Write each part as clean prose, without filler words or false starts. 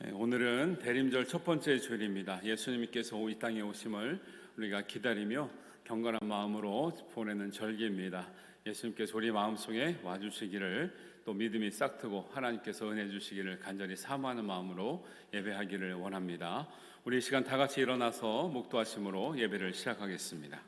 오늘은 대림절 첫 번째 주일입니다. 예수님께서 이 땅에 오심을 우리가 기다리며 경건한 마음으로 보내는 절기입니다. 예수님께서 우리 마음속에 와주시기를, 또 믿음이 싹트고 하나님께서 은혜 주시기를 간절히 사모하는 마음으로 예배하기를 원합니다. 우리 이 시간 다 같이 일어나서 묵도하심으로 예배를 시작하겠습니다.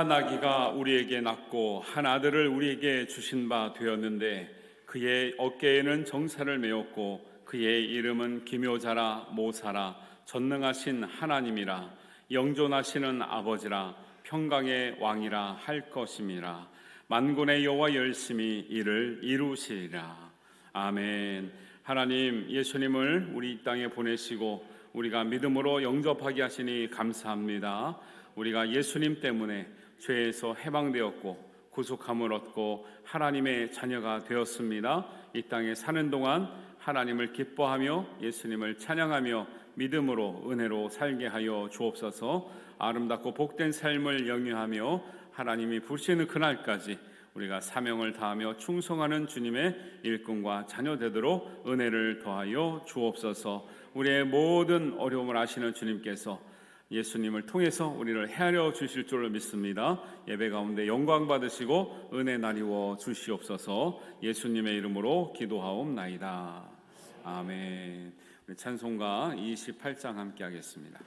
한 아기가 우리에게 낳고 한 아들을 우리에게 주신 바 되었는데, 그의 어깨에는 정사를 메었고 그의 이름은 기묘자라, 모사라, 전능하신 하나님이라, 영존하시는 아버지라, 평강의 왕이라 할 것임이라. 만군의 여호와 열심히 이를 이루시리라. 아멘. 하나님, 예수님을 우리 이 땅에 보내시고 우리가 믿음으로 영접하게 하시니 감사합니다. 우리가 예수님 때문에 죄에서 해방되었고 구속함을 얻고 하나님의 자녀가 되었습니다. 이 땅에 사는 동안 하나님을 기뻐하며 예수님을 찬양하며 믿음으로 은혜로 살게 하여 주옵소서. 아름답고 복된 삶을 영위하며 하나님이 부르시는 그날까지 우리가 사명을 다하며 충성하는 주님의 일꾼과 자녀 되도록 은혜를 더하여 주옵소서. 우리의 모든 어려움을 아시는 주님께서 예수님을 통해서 우리를 헤아려 주실 줄을 믿습니다. 예배 가운데 영광 받으시고 은혜 나리워 주시옵소서. 예수님의 이름으로 기도하옵나이다. 아멘. 우리 찬송가 28장 함께 하겠습니다.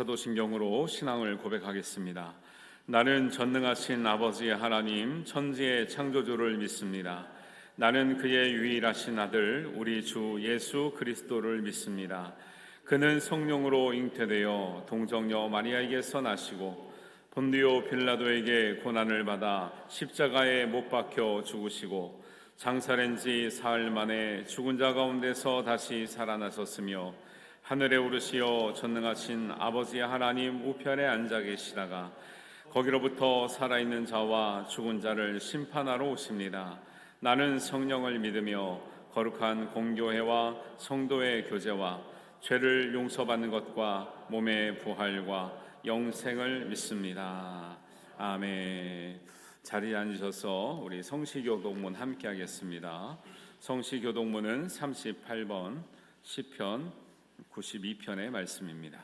사도신경으로 신앙을 고백하겠습니다. 나는 전능하신 아버지의 하나님, 천지의 창조주를 믿습니다. 나는 그의 유일하신 아들 우리 주 예수 그리스도를 믿습니다. 그는 성령으로 잉태되어 동정녀 마리아에게서 나시고 본디오 빌라도에게 고난을 받아 십자가에 못 박혀 죽으시고 장사된 지 사흘 만에 죽은 자 가운데서 다시 살아나셨으며 하늘에 오르시어 전능하신 아버지 하나님 우편에 앉아 계시다가 거기로부터 살아있는 자와 죽은 자를 심판하러 오십니다. 나는 성령을 믿으며 거룩한 공교회와 성도의 교제와 죄를 용서받는 것과 몸의 부활과 영생을 믿습니다. 아멘. 자리에 앉으셔서 우리 성시교독문 함께 하겠습니다. 성시교독문은 38번 시편 92편의 말씀입니다.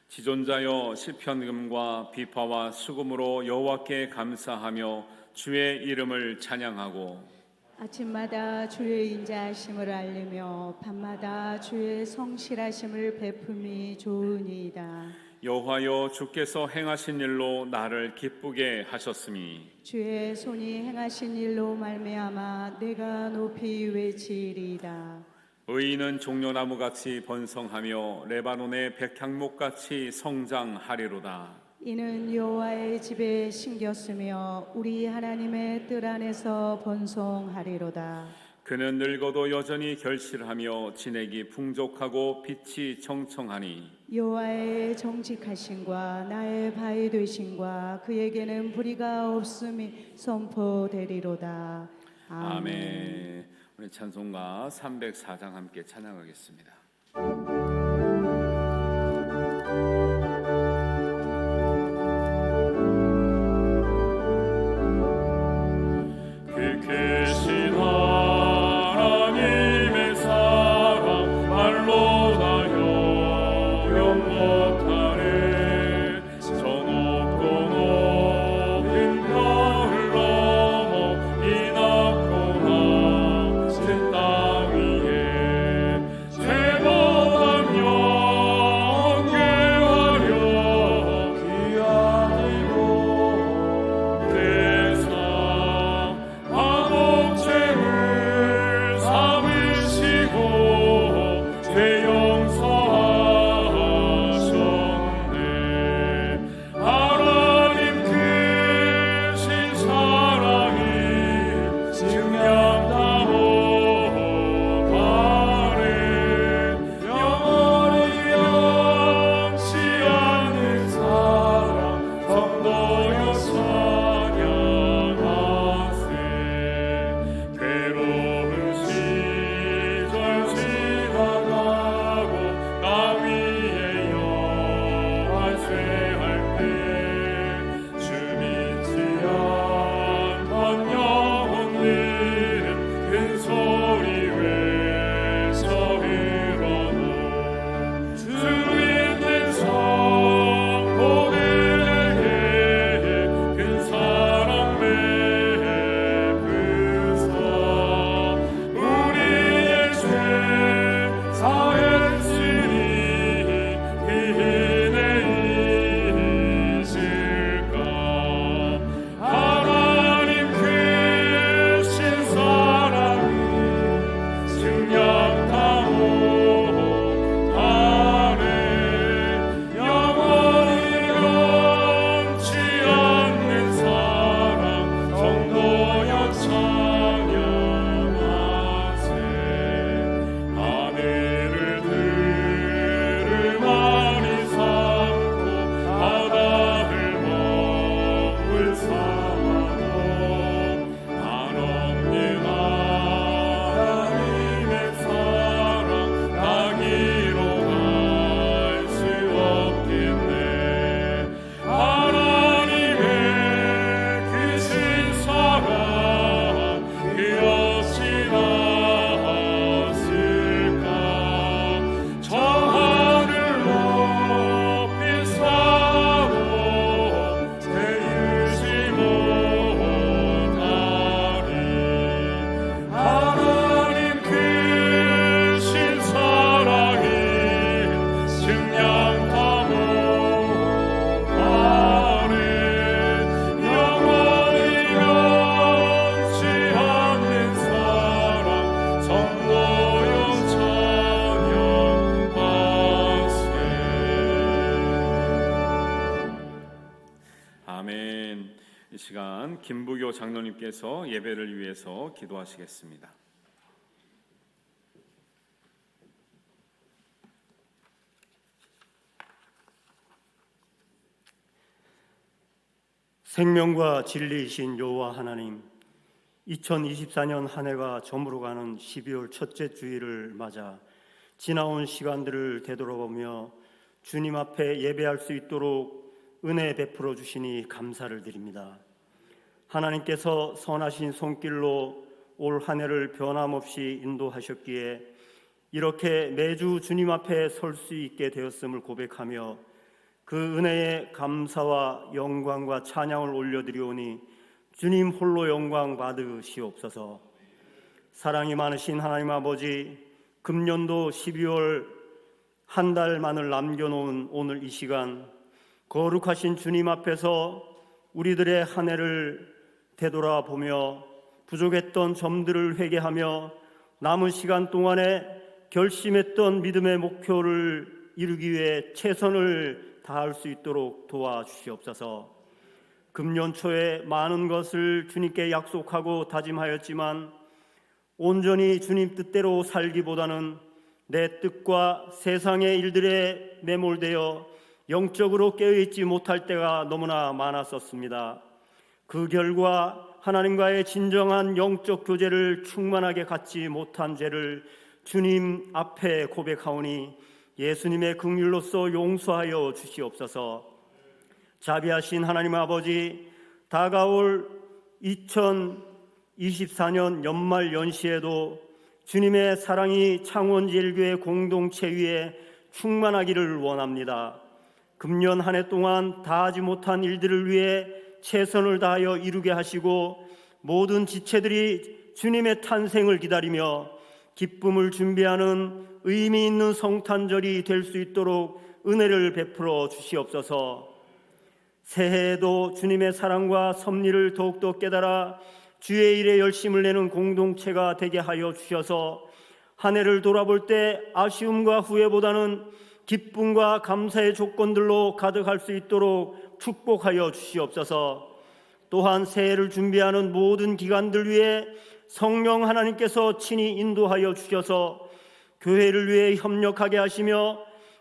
지존자여 시편음과 비파와 수금으로 여호와께 감사하며 주의 이름을 찬양하고 아침마다 주의 인자하심을 알리며 밤마다 주의 성실하심을 베품이 좋으니이다. 여호와여 주께서 행하신 일로 나를 기쁘게 하셨으니 주의 손이 행하신 일로 말미암아 내가 높이 외치리이다. 의인은 종려나무같이 번성하며 레바논의 백향목같이 성장하리로다. 이는 여호와의 집에 심겼으며 우리 하나님의 뜰 안에서 번성하리로다. 그는 늙어도 여전히 결실하며 진액이 풍족하고 빛이 청청하니 여호와의 정직하심과 나의 바위 되심과 그에게는 불의가 없음이 선포되리로다. 아멘. 우리 찬송가 304장 함께 찬양하겠습니다. 그 크신 하나님의 사랑 말로 다 형용 못하네. 저 높고 높은 별을 넘어 이 낮고 낮은 땅 위에 죄보다 영괴하려 귀하니고 대상 죄를 삼으시고 죄 용서하셨네. 하나님 크신 사랑이 증량하고 바래. 영원히 영치 않는 사랑 성도여 찬양하세. 괴로운 시절 지나가고 나 위에 영화쇠할 때 주 믿지 않던 영혼들은 큰 소리 외쳐 흘러도 주 있는 성도들에게 큰 사랑 베푸사 우리의 죄 사했으니 그 은혜 있을까. 하나님 크신 사랑이 증량하고 하네. 영원히 영치 않는 사랑 성도여 찬양하세. 하늘을 들음하니 삼고 바다를 먹을 삼아도 한없는 하나님의 사랑 나기로 할 수 없겠네. 하나님의 크신 사랑 그 없이 나았을까. 저 하늘 높이 사도 세우지 못하리. 하나님 크신 사랑이 증량하고 바래. 영원히 영치 않는 사랑 성도여 찬양하세. 아멘. 이 시간 김부교 장로님께서 예배를 위해서 기도하시겠습니다. 생명과 진리이신 여호와 하나님, 2024년 한 해가 저물어가는 12월 첫째 주일을 맞아 지나온 시간들을 되돌아보며 주님 앞에 예배할 수 있도록 은혜 베풀어 주시니 감사를 드립니다. 하나님께서 선하신 손길로 올 한 해를 변함없이 인도하셨기에 이렇게 매주 주님 앞에 설 수 있게 되었음을 고백하며 그 은혜에 감사와 영광과 찬양을 올려드리오니 주님 홀로 영광 받으시옵소서. 사랑이 많으신 하나님 아버지, 금년도 12월 한 달만을 남겨놓은 오늘 이 시간, 거룩하신 주님 앞에서 우리들의 한 해를 되돌아보며 부족했던 점들을 회개하며 남은 시간 동안에 결심했던 믿음의 목표를 이루기 위해 최선을 다할 수 있도록 도와주시옵소서. 금년 초에 많은 것을 주님께 약속하고 다짐하였지만 온전히 주님 뜻대로 살기보다는 내 뜻과 세상의 일들에 매몰되어 영적으로 깨어있지 못할 때가 너무나 많았었습니다. 그 결과 하나님과의 진정한 영적 교제를 충만하게 갖지 못한 죄를 주님 앞에 고백하오니 예수님의 긍휼로서 용서하여 주시옵소서. 자비하신 하나님 아버지, 다가올 2024년 연말 연시에도 주님의 사랑이 창원제일교회 공동체 위에 충만하기를 원합니다. 금년 한 해 동안 다하지 못한 일들을 위해 최선을 다하여 이루게 하시고 모든 지체들이 주님의 탄생을 기다리며 기쁨을 준비하는 의미 있는 성탄절이 될 수 있도록 은혜를 베풀어 주시옵소서. 새해에도 주님의 사랑과 섭리를 더욱더 깨달아 주의 일에 열심을 내는 공동체가 되게 하여 주셔서 한 해를 돌아볼 때 아쉬움과 후회보다는 기쁨과 감사의 조건들로 가득할 수 있도록 축복하여 주시옵소서. 또한 새해를 준비하는 모든 기관들 위해 성령 하나님께서 친히 인도하여 주셔서 교회를 위해 협력하게 하시며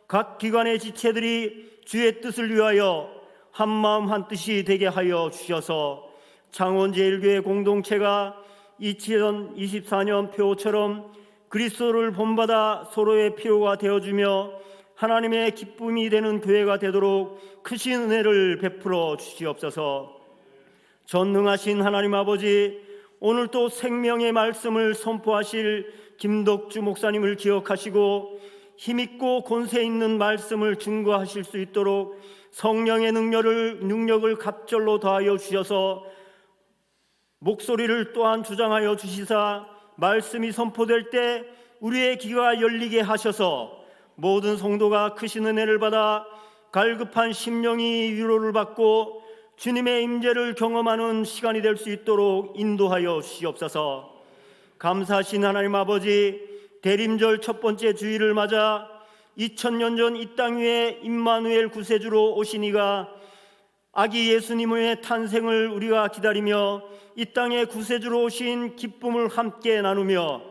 각 기관의 지체들이 주의 뜻을 위하여 한마음 한뜻이 되게 하여 주셔서 창원제일교회 공동체가 2024년 표처럼 그리스도를 본받아 서로의 필요가 되어주며 하나님의 기쁨이 되는 교회가 되도록 크신 은혜를 베풀어 주시옵소서. 전능하신 하나님 아버지, 오늘 또 생명의 말씀을 선포하실 김덕주 목사님을 기억하시고 힘있고 권세 있는 말씀을 증거하실 수 있도록 성령의 능력을 갑절로 더하여 주셔서 목소리를 또한 주장하여 주시사 말씀이 선포될 때 우리의 귀가 열리게 하셔서 모든 성도가 크신 은혜를 받아 갈급한 심령이 위로를 받고 주님의 임재를 경험하는 시간이 될 수 있도록 인도하여 주시옵소서. 감사하신 하나님 아버지, 대림절 첫 번째 주일을 맞아 2000년 전 이 땅 위에 임마누엘 구세주로 오신 이가 아기 예수님의 탄생을 우리가 기다리며 이 땅에 구세주로 오신 기쁨을 함께 나누며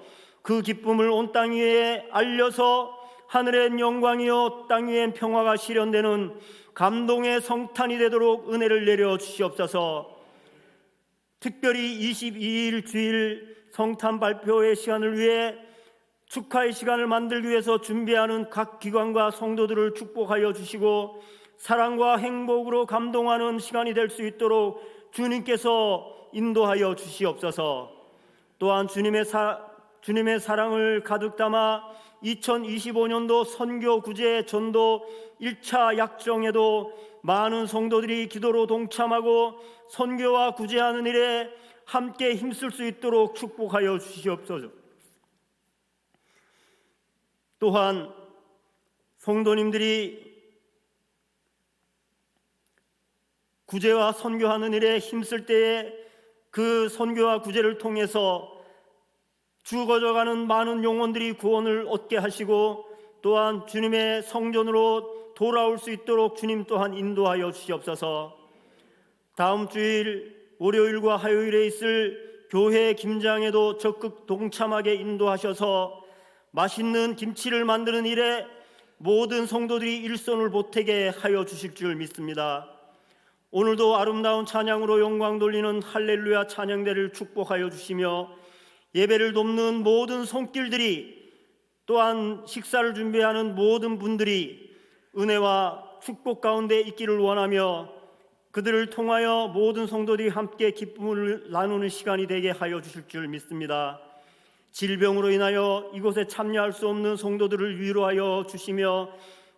그 기쁨을 온 땅 위에 알려서 하늘엔 영광이요 땅 위엔 평화가 실현되는 감동의 성탄이 되도록 은혜를 내려 주시옵소서. 특별히 22일 주일 성탄 발표의 시간을 위해 축하의 시간을 만들기 위해서 준비하는 각 기관과 성도들을 축복하여 주시고 사랑과 행복으로 감동하는 시간이 될 수 있도록 주님께서 인도하여 주시옵소서. 또한 주님의 사랑을 가득 담아 2025년도 선교 구제 전도 1차 약정에도 많은 성도들이 기도로 동참하고 선교와 구제하는 일에 함께 힘쓸 수 있도록 축복하여 주시옵소서. 또한 성도님들이 구제와 선교하는 일에 힘쓸 때에 그 선교와 구제를 통해서 죽어져가는 많은 영혼들이 구원을 얻게 하시고 또한 주님의 성전으로 돌아올 수 있도록 주님 또한 인도하여 주시옵소서. 다음 주일 월요일과 화요일에 있을 교회 김장에도 적극 동참하게 인도하셔서 맛있는 김치를 만드는 일에 모든 성도들이 일손을 보태게 하여 주실 줄 믿습니다. 오늘도 아름다운 찬양으로 영광 돌리는 할렐루야 찬양대를 축복하여 주시며 예배를 돕는 모든 손길들이, 또한 식사를 준비하는 모든 분들이 은혜와 축복 가운데 있기를 원하며 그들을 통하여 모든 성도들이 함께 기쁨을 나누는 시간이 되게 하여 주실 줄 믿습니다. 질병으로 인하여 이곳에 참여할 수 없는 성도들을 위로하여 주시며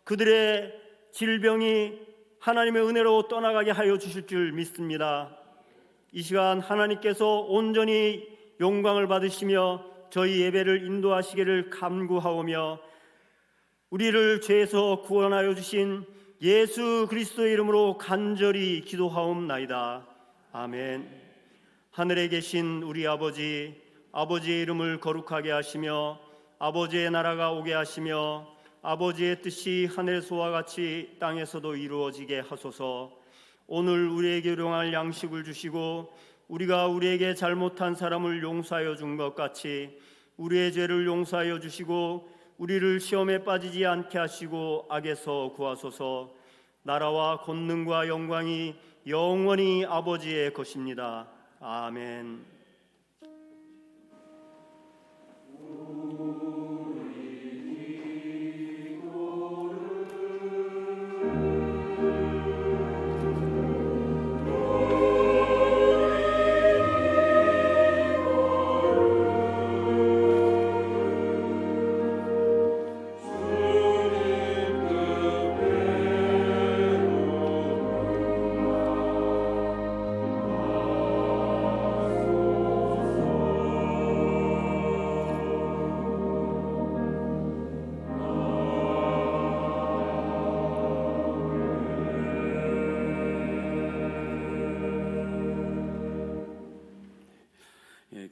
그들의 질병이 하나님의 은혜로 떠나가게 하여 주실 줄 믿습니다. 이 시간 하나님께서 온전히 영광을 받으시며 저희 예배를 인도하시기를 간구하오며 우리를 죄에서 구원하여 주신 예수 그리스도의 이름으로 간절히 기도하옵나이다. 아멘. 하늘에 계신 우리 아버지, 아버지의 이름을 거룩하게 하시며 아버지의 나라가 오게 하시며 아버지의 뜻이 하늘에서와 같이 땅에서도 이루어지게 하소서. 오늘 우리에게 일용할 양식을 주시고 우리가 우리에게 잘못한 사람을 용서하여 준 것 같이 우리의 죄를 용서하여 주시고 우리를 시험에 빠지지 않게 하시고 악에서 구하소서. 나라와 권능과 영광이 영원히 아버지의 것입니다. 아멘.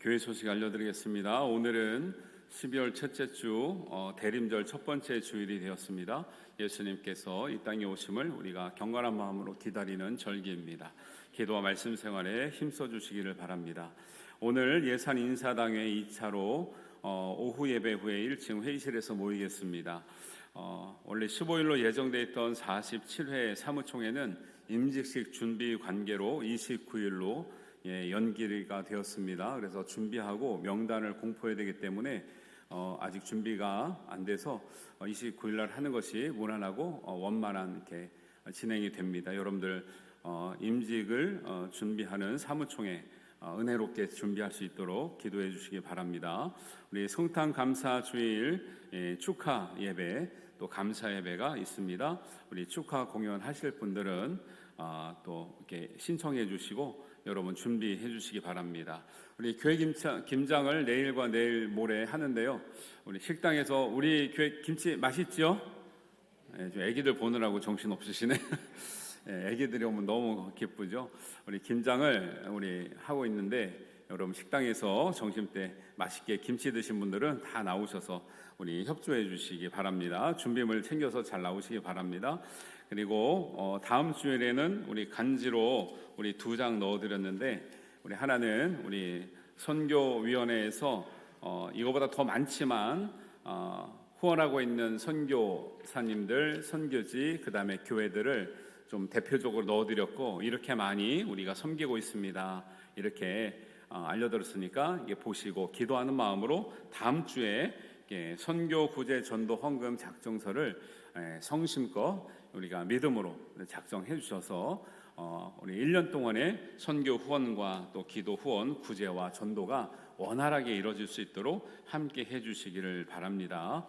교회 소식 알려드리겠습니다. 오늘은 12월 첫째 주 대림절 첫 번째 주일이 되었습니다. 예수님께서 이 땅에 오심을 우리가 경건한 마음으로 기다리는 절기입니다. 기도와 말씀 생활에 힘써 주시기를 바랍니다. 오늘 예산 인사당회 2차로 오후 예배 후에 1층 회의실에서 모이겠습니다. 원래 15일로 예정돼 있던 47회 사무총회는 임직식 준비 관계로 29일로 연기가 되었습니다. 그래서 준비하고 명단을 공포해야 되기 때문에 아직 준비가 안 돼서 29일 날 하는 것이 무난하고 원만한 이렇게 진행이 됩니다. 여러분들 임직을 준비하는 사무총회 은혜롭게 준비할 수 있도록 기도해 주시기 바랍니다. 우리 성탄 감사 주일 축하 예배 또 감사 예배가 있습니다. 우리 축하 공연하실 분들은 또 이렇게 신청해 주시고 여러분 준비해 주시기 바랍니다. 우리 교회 김장을 내일과 내일 모레 하는데요. 우리 식당에서 우리 교회 김치 맛있죠? 애기들 보느라고 정신 없으시네. 애기들이 오면 너무 기쁘죠. 우리 김장을 우리 하고 있는데 여러분 식당에서 점심때 맛있게 김치 드신 분들은 다 나오셔서 우리 협조해 주시기 바랍니다. 준비물 챙겨서 잘 나오시기 바랍니다. 그리고 다음 주일에는 우리 간지로 우리 2장 넣어드렸는데 우리 하나는 우리 선교위원회에서 이거보다 더 많지만 후원하고 있는 선교사님들, 선교지, 그 다음에 교회들을 좀 대표적으로 넣어드렸고 이렇게 많이 우리가 섬기고 있습니다. 이렇게 알려드렸으니까 이게 보시고 기도하는 마음으로 다음 주에 선교 구제 전도 헌금 작정서를 성심껏 우리가 믿음으로 작성해 주셔서 우리 1년 동안의 선교 후원과 또 기도 후원, 구제와 전도가 원활하게 이루어질 수 있도록 함께 해 주시기를 바랍니다.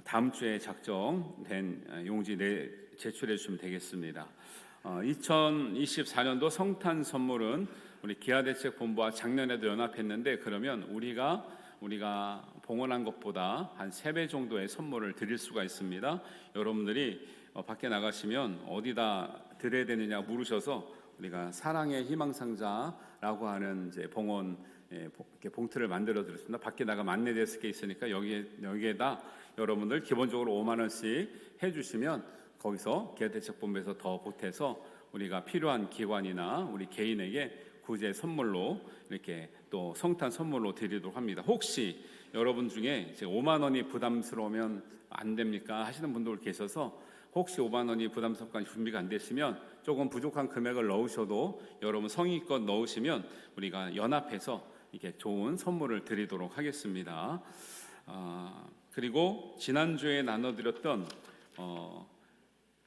다음 주에 작정된 용지 제출해 주시면 되겠습니다. 2024년도 성탄 선물은 우리 기아대책본부와 작년에도 연합했는데 그러면 우리가 봉헌한 것보다 한 3배 정도의 선물을 드릴 수가 있습니다. 여러분들이 밖에 나가시면 어디다 드려야 되느냐 물으셔서 우리가 사랑의 희망상자라고 하는 이제 봉헌 이렇게 봉투를 만들어 드렸습니다. 밖에 나가면 안내데스크에 있으니까 여기에다 여러분들 기본적으로 5만 원씩 해주시면 거기서 기아대책본부에서 더 보태서 우리가 필요한 기관이나 우리 개인에게 구제 선물로 이렇게 또 성탄 선물로 드리도록 합니다. 혹시 여러분 중에 5만 원이 부담스러우면 안 됩니까 하시는 분들 계셔서 혹시 5만 원이 부담스럽거나 준비가 안 되시면 조금 부족한 금액을 넣으셔도 여러분 성의껏 넣으시면 우리가 연합해서 이게 좋은 선물을 드리도록 하겠습니다. 그리고 지난주에 나눠드렸던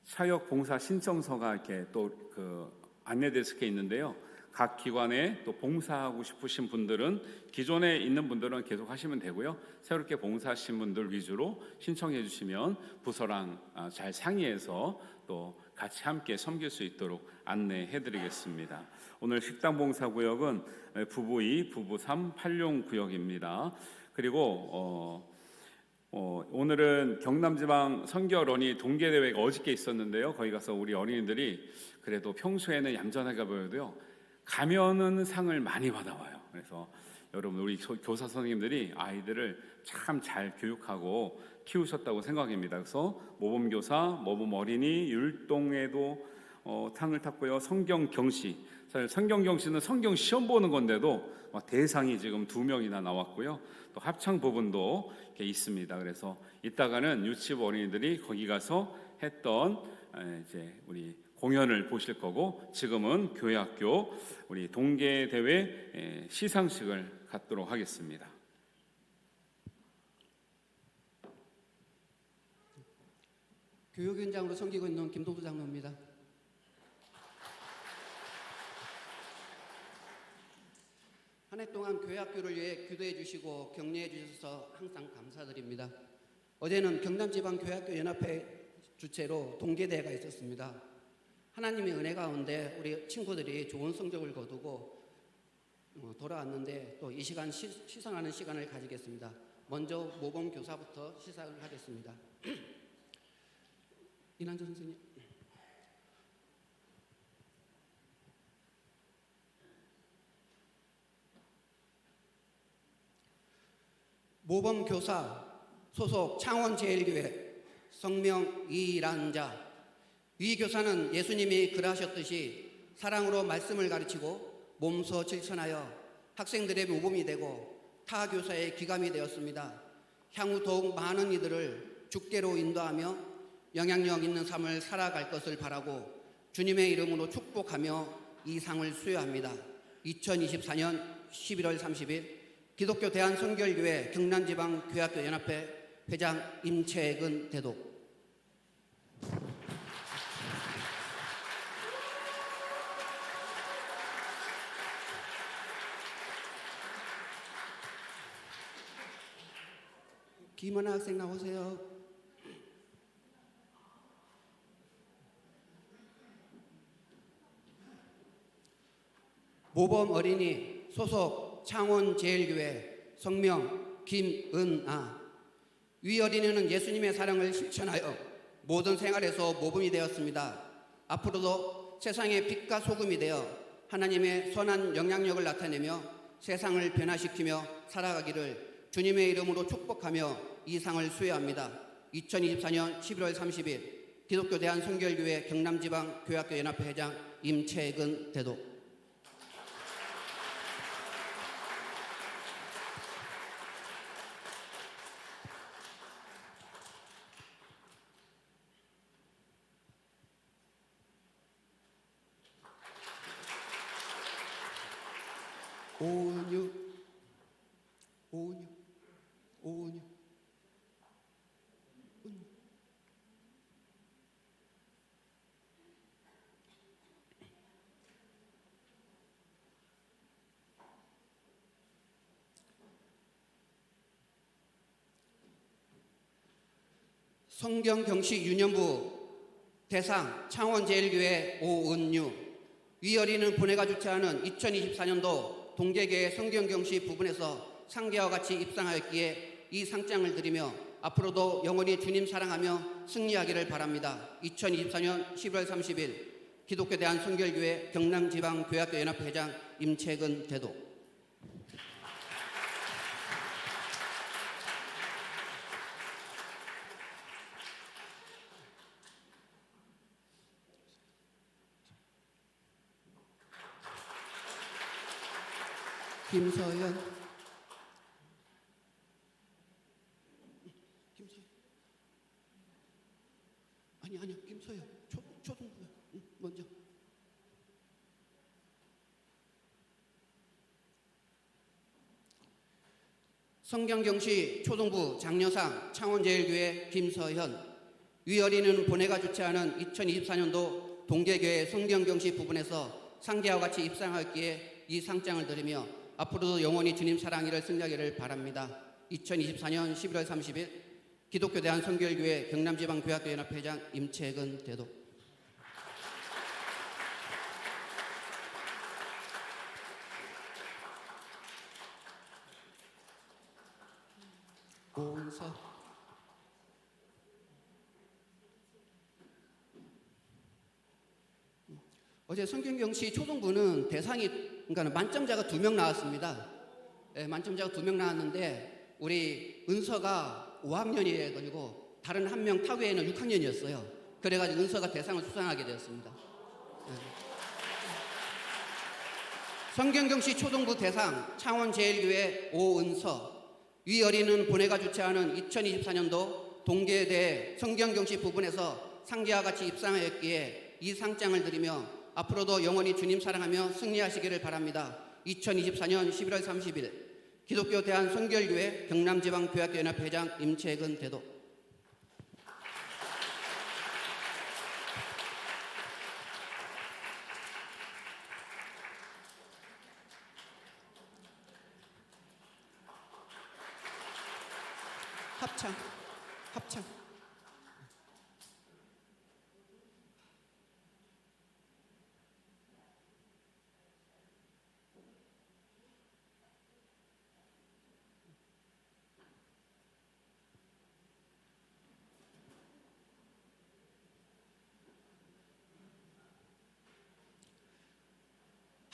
사역 봉사 신청서가 이렇게 또 그 안내 데스크에 있는데요. 각 기관에 또 봉사하고 싶으신 분들은 기존에 있는 분들은 계속 하시면 되고요. 새롭게 봉사하신 분들 위주로 신청해 주시면 부서랑 잘 상의해서 또 같이 함께 섬길 수 있도록 안내해 드리겠습니다. 오늘 식당 봉사 구역은 부부 2, 부부 3, 8용 구역입니다. 그리고 오늘은 경남지방 선교 어린이 동계대회가 어저께 있었는데요. 거기 가서 우리 어린이들이 그래도 평소에는 얌전하게 보여도요, 가면은 상을 많이 받아와요. 그래서 여러분 우리 교사 선생님들이 아이들을 참 잘 교육하고 키우셨다고 생각합니다. 그래서 모범교사, 모범 어린이, 율동에도 상을 탔고요. 성경 경시, 사실 성경 경시는 성경 시험 보는 건데도 대상이 지금 2명이나 나왔고요. 또 합창 부분도 이렇게 있습니다. 그래서 이따가는 유치부 어린이들이 거기 가서 했던 이제 우리 공연을 보실 거고, 지금은 교회학교 우리 동계대회 시상식을 갖도록 하겠습니다. 교육 현장으로 섬기고 있는 김동수 장로입니다. 한 해 동안 교회학교를 위해 기도해 주시고 격려해 주셔서 항상 감사드립니다. 어제는 경남지방교회학교연합회 주최로 동계대회가 있었습니다. 하나님의 은혜 가운데 우리 친구들이 좋은 성적을 거두고 돌아왔는데 또 이 시간 시상하는 시간을 가지겠습니다. 먼저 모범교사부터 시상을 하겠습니다. 이난주 선생님. 모범교사 소속 창원제일교회 성명 이란자. 이 교사는 예수님이 그러하셨듯이 사랑으로 말씀을 가르치고 몸소 실천하여 학생들의 모범이 되고 타 교사의 기감이 되었습니다. 향후 더욱 많은 이들을 주께로 인도하며 영향력 있는 삶을 살아갈 것을 바라고 주님의 이름으로 축복하며 이 상을 수여합니다. 2024년 11월 30일 기독교 대한선결교회 경남지방교회학교연합회 회장 임채근 대독. 김원아 학생 나오세요. 모범 어린이 소속 창원제일교회 성명 김은아. 위 어린이는 예수님의 사랑을 실천하여 모든 생활에서 모범이 되었습니다. 앞으로도 세상의 빛과 소금이 되어 하나님의 선한 영향력을 나타내며 세상을 변화시키며 살아가기를 주님의 이름으로 축복하며 이 상을 수여합니다. 2024년 11월 30일 기독교 대한선결교회 경남지방교회학교연합회 회장 임채근 대독. 오은유. 성경경시 유년부 대상 창원제일교회 오은유. 위 어린이는 본회가 주최하는 2024년도 동계계의 성경경시 부분에서 상계와 같이 입상하였기에 이 상장을 드리며 앞으로도 영원히 주님 사랑하며 승리하기를 바랍니다. 2024년 11월 30일 기독교 대한선결교회 경남지방교회학교연합회 회장 임채근 대독. 김서연. 아니 김서현 초등부요. 먼저. 성경경시 초등부 장려상 창원제일교회 김서현. 위 어린이는 본회가 주최하는 2024년도 동계교회 성경경시 부분에서 상계와 같이 입상하였기에 이 상장을 드리며 앞으로도 영원히 주님 사랑하기를 승리하기를 바랍니다. 2024년 11월 30일 기독교 대한선교회교회 경남지방교회학교연합회 회장 임채근 대독. 오은서. 어제 성경경시 초등부는 대상이 그러니까 만점자가 2명 나왔습니다. 네, 만점자가 2명 나왔는데 우리 은서가 5학년이에 걸리고 다른 한 명 타교에는 6학년이었어요. 그래가지고 은서가 대상을 수상하게 되었습니다. 네. 성경경시 초등부 대상 창원제일교회 오은서. 위 어린이는 본회가 주최하는 2024년도 동계대 성경경시 부분에서 상계와 같이 입상하였기에 이 상장을 드리며 앞으로도 영원히 주님 사랑하며 승리하시기를 바랍니다. 2024년 11월 30일 기독교 대한선교회교회 경남지방교회학교연합회 회장 임채근 대독. 합창.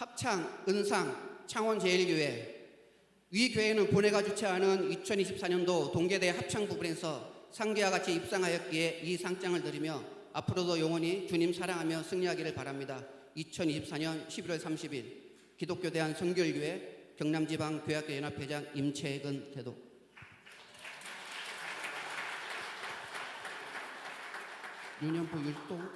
합창 은상 창원제일교회. 위 교회는 본회가 주최하는 2024년도 동계대 합창 부분에서 상계와 같이 입상하였기에 이 상장을 드리며 앞으로도 영원히 주님 사랑하며 승리하기를 바랍니다. 2024년 11월 30일 기독교 대한선교회교회 경남지방교회학교연합회 회장 임채근 대독. 유년부 율동.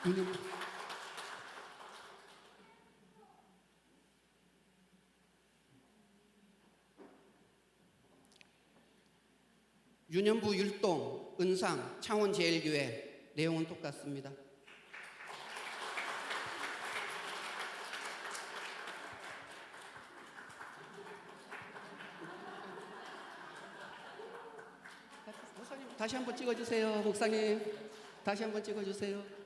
유년부. 유년부 율동 은상 창원제일교회. 내용은 똑같습니다. 목사님 다시 한번 찍어주세요. 목사님 다시 한번 찍어주세요.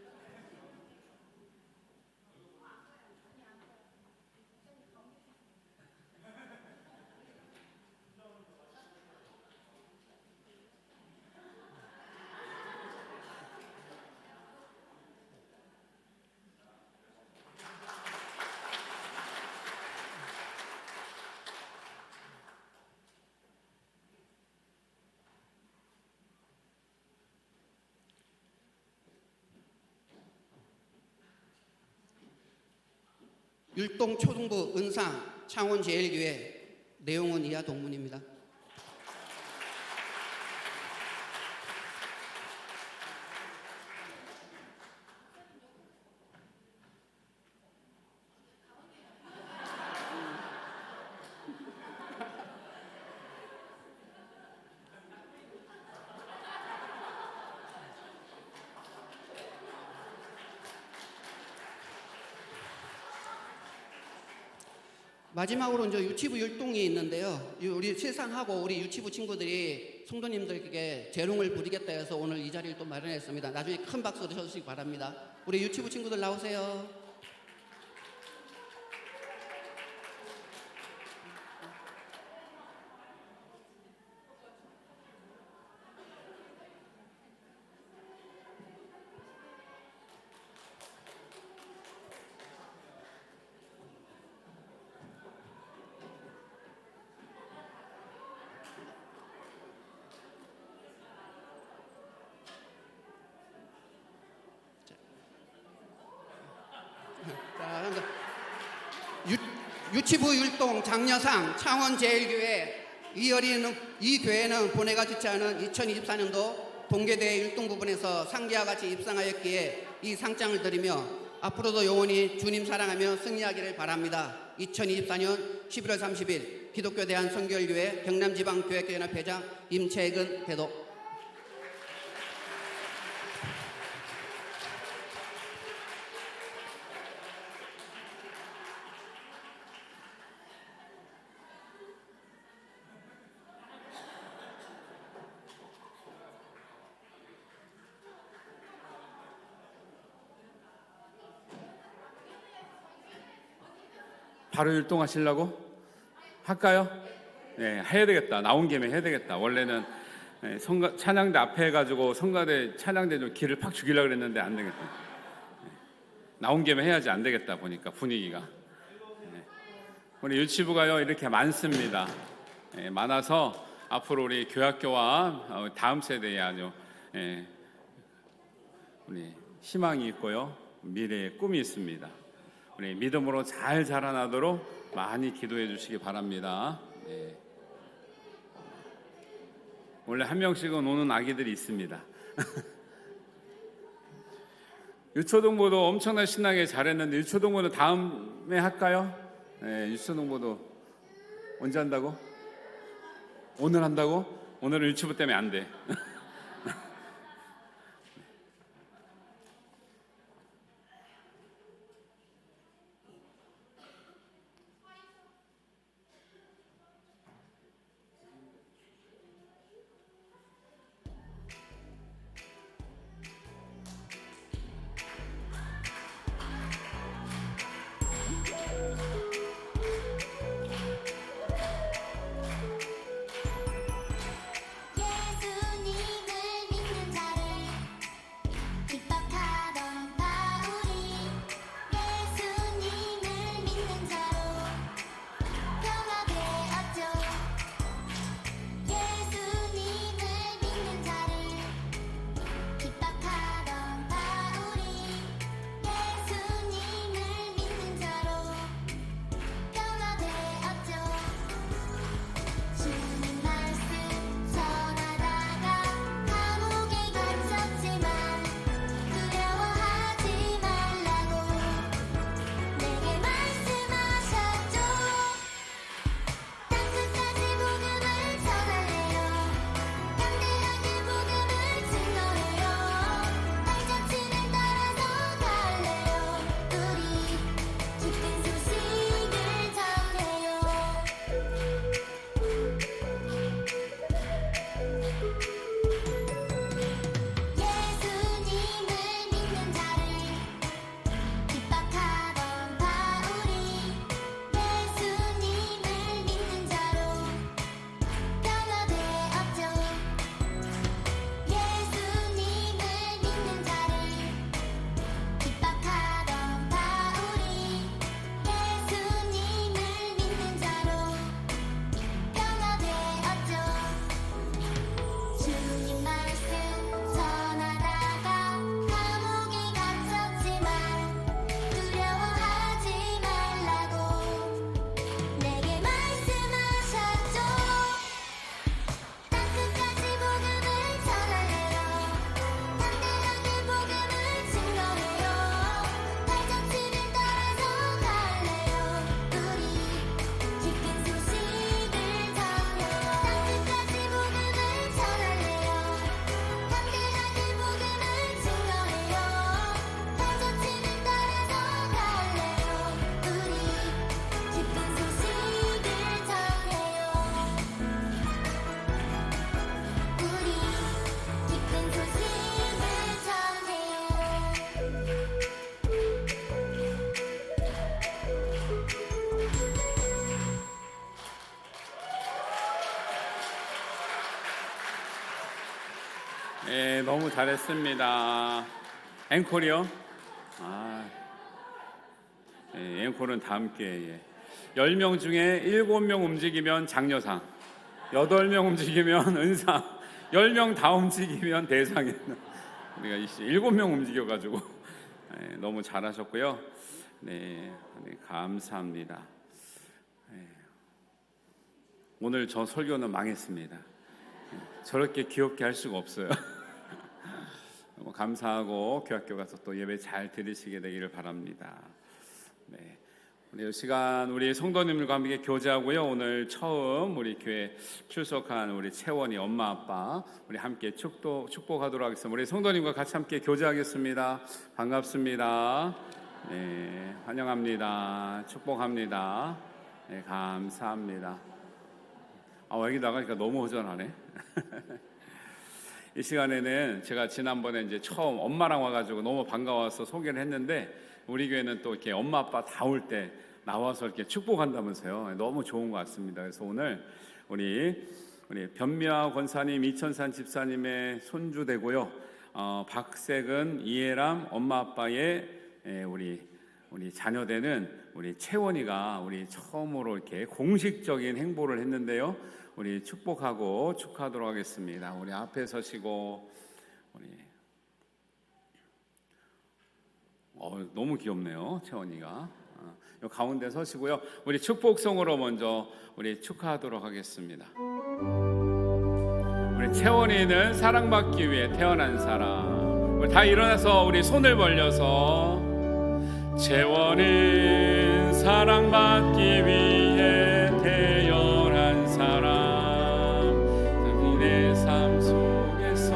율동 초등부 은상 창원제일교회. 내용은 이하 동문입니다. 마지막으로 이제 유치부 율동이 있는데요. 우리 세상하고 우리 유치부 친구들이 성도님들에게 재롱을 부리겠다 해서 오늘 이 자리를 또 마련했습니다. 나중에 큰 박수로 쳐주시기 바랍니다. 우리 유치부 친구들 나오세요. 유치부 율동 장려상 창원제일교회 이 교회는 본회가 주최하는 2024년도 동계대회 1등 부분에서 상기와 같이 입상하였기에 이 상장을 드리며 앞으로도 영원히 주님 사랑하며 승리하기를 바랍니다. 2024년 11월 30일 기독교 대한선교회교회 경남지방교회연합회장 임채근 대독. 바로 율동하시려고? 할까요? 네, 해야 되겠다. 나온 김에 해야 되겠다. 원래는 찬양대 앞에 해가지고 성가대 찬양대 좀 기를 팍 죽이려고 그랬는데 안 되겠다. 나온 김에 해야지. 안 되겠다 보니까 분위기가. 우리 유치부가요 이렇게 많습니다. 많아서 앞으로 우리 교학교와 다음 세대에 아주 우리 희망이 있고요, 미래의 꿈이 있습니다. 우리 믿음으로 잘 자라나도록 많이 기도해 주시기 바랍니다. 원래 한 명씩은 오는 아기들이 있습니다. 유초동부도 엄청나게 신나게 잘했는데 유초동부는 다음에 할까요? 유초동부도 언제 한다고? 오늘 한다고? 오늘은 유치부 때문에 안 돼. 너무 잘했습니다. 앵콜이요? 앵콜은 다음 기회에. 10명 중에 7명 움직이면 장려상, 8명 움직이면 은상, 10명 다 움직이면 대상에. 우리가 7명 움직여가지고 너무 잘하셨고요. 네, 감사합니다. 오늘 저 설교는 망했습니다. 저렇게 귀엽게 할 수가 없어요. 너무 감사하고 교학교 가서 또 예배 잘 들으시게 되기를 바랍니다. 네. 오늘 이 시간 우리 성도님들과 함께 교제하고요. 오늘 처음 우리 교회 출석한 우리 채원이 엄마 아빠 우리 함께 축복하도록 하겠습니다. 우리 성도님과 같이 함께 교제하겠습니다. 반갑습니다. 네, 환영합니다. 축복합니다. 네, 감사합니다. 여기 나가니까 너무 허전하네. 이 시간에는 제가 지난번에 이제 처음 엄마랑 와가지고 너무 반가워서 소개를 했는데 우리 교회는 또 이렇게 엄마 아빠 다 올 때 나와서 이렇게 축복한다면서요. 너무 좋은 것 같습니다. 그래서 오늘 우리 변미아 권사님, 이천산 집사님의 손주 되고요. 박색은 이해람 엄마 아빠의 우리 자녀 되는 우리 채원이가 우리 처음으로 이렇게 공식적인 행보를 했는데요. 우리 축복하고 축하하도록 하겠습니다. 우리 앞에 서시고 너무 귀엽네요. 채원이가 요 가운데 서시고요. 우리 축복송으로 먼저 우리 축하하도록 하겠습니다. 우리 채원이는 사랑받기 위해 태어난 사람. 우리 다 일어나서 우리 손을 벌려서 채원은 사랑받기 위해 태어난 사람. 내 삶 속에서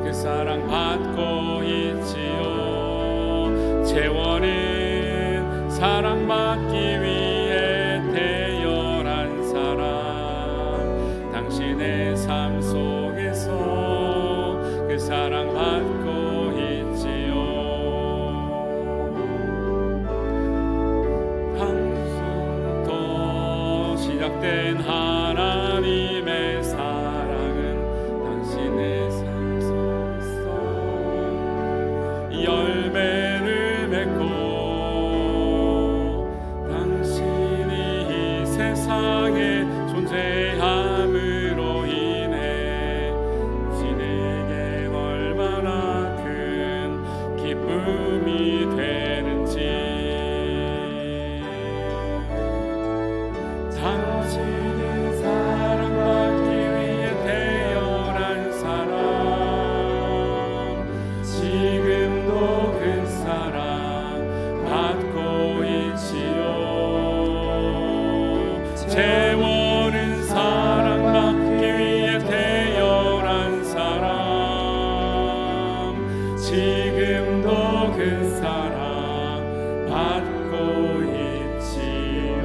그 사랑 받고 있지요. 채원은 사랑받기 위해 태어난 사람. 당신의 삶 속에서 그 사랑 받고 있지요. 당신도 시작된 하나님의 사랑은 당신의 삶 속에서 열매를 맺고 당신이 이 세상에 존재함으로 인해 당신에게 얼마나 큰 기쁨이 되는지. 당신이 사랑받기 위해 태어난 사람. 지금도 그 사랑 받고 있지요. 채원은 사랑받기 위해 태어난 사람. 지금도 그 사랑 받고 있지요.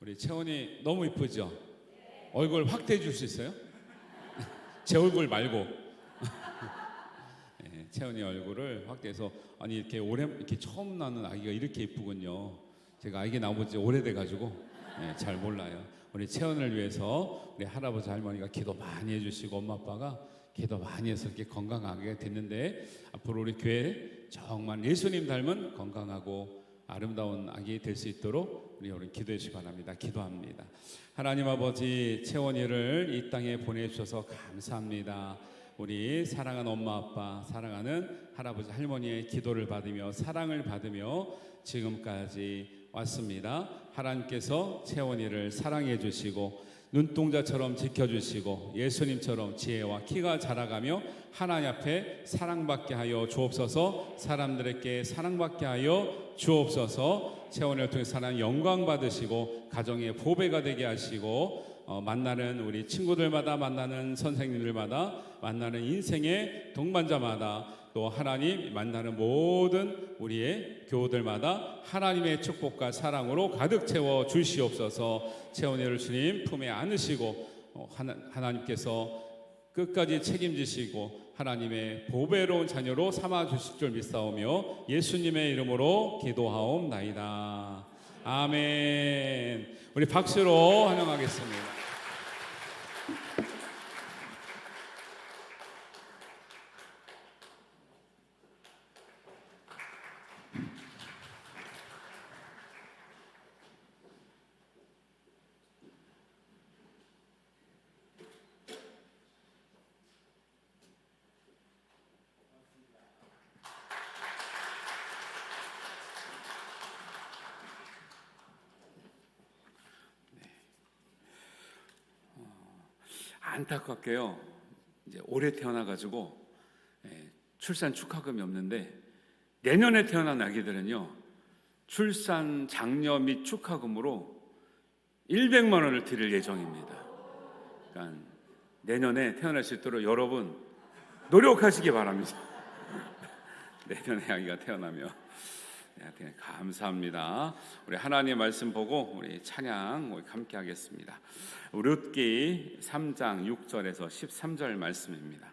우리 채원이 너무 이쁘죠? 얼굴 확대해 줄 수 있어요? 제 얼굴 말고. 네, 채원이 얼굴을 확대해서 아니 이렇게 처음 나는 아기가 이렇게 이쁘군요. 제가 아기 나온 지 오래돼 가지고 잘 몰라요. 우리 채원을 위해서 우리 할아버지 할머니가 기도 많이 해주시고 엄마 아빠가 기도 많이 해서 이렇게 건강하게 됐는데 앞으로 우리 교회 정말 예수님 닮은 건강하고 아름다운 아기 될 수 있도록 우리 기도해 주시기 바랍니다. 기도합니다. 하나님 아버지, 채원이를 이 땅에 보내주셔서 감사합니다. 우리 사랑하는 엄마 아빠, 사랑하는 할아버지 할머니의 기도를 받으며 사랑을 받으며 지금까지 왔습니다. 하나님께서 채원이를 사랑해 주시고 눈동자처럼 지켜주시고 예수님처럼 지혜와 키가 자라가며 하나님 앞에 사랑받게 하여 주옵소서. 사람들에게 사랑받게 하여 주옵소서. 채원을 통해 하나님 영광 받으시고 가정의 보배가 되게 하시고 만나는 우리 친구들마다 만나는 선생님들마다 만나는 인생의 동반자마다 또 하나님 만나는 모든 우리의 교우들마다 하나님의 축복과 사랑으로 가득 채워 주시옵소서. 채원이를 주님 품에 안으시고 하나님께서 끝까지 책임지시고 하나님의 보배로운 자녀로 삼아 주실 줄 믿사오며 예수님의 이름으로 기도하옵나이다. 아멘. 우리 박수로 환영하겠습니다. 안타깝게요. 이제 올해 태어나가지고 출산 축하금이 없는데 내년에 태어난 아기들은요 출산 장려 및 축하금으로 100만 원을 드릴 예정입니다. 그러니까 내년에 태어날 수 있도록 여러분 노력하시기 바랍니다. 내년에 아기가 태어나면. 네, 감사합니다. 우리 하나님의 말씀 보고 우리 찬양 우리 함께 하겠습니다. 룻기 3장 6절에서 13절 말씀입니다.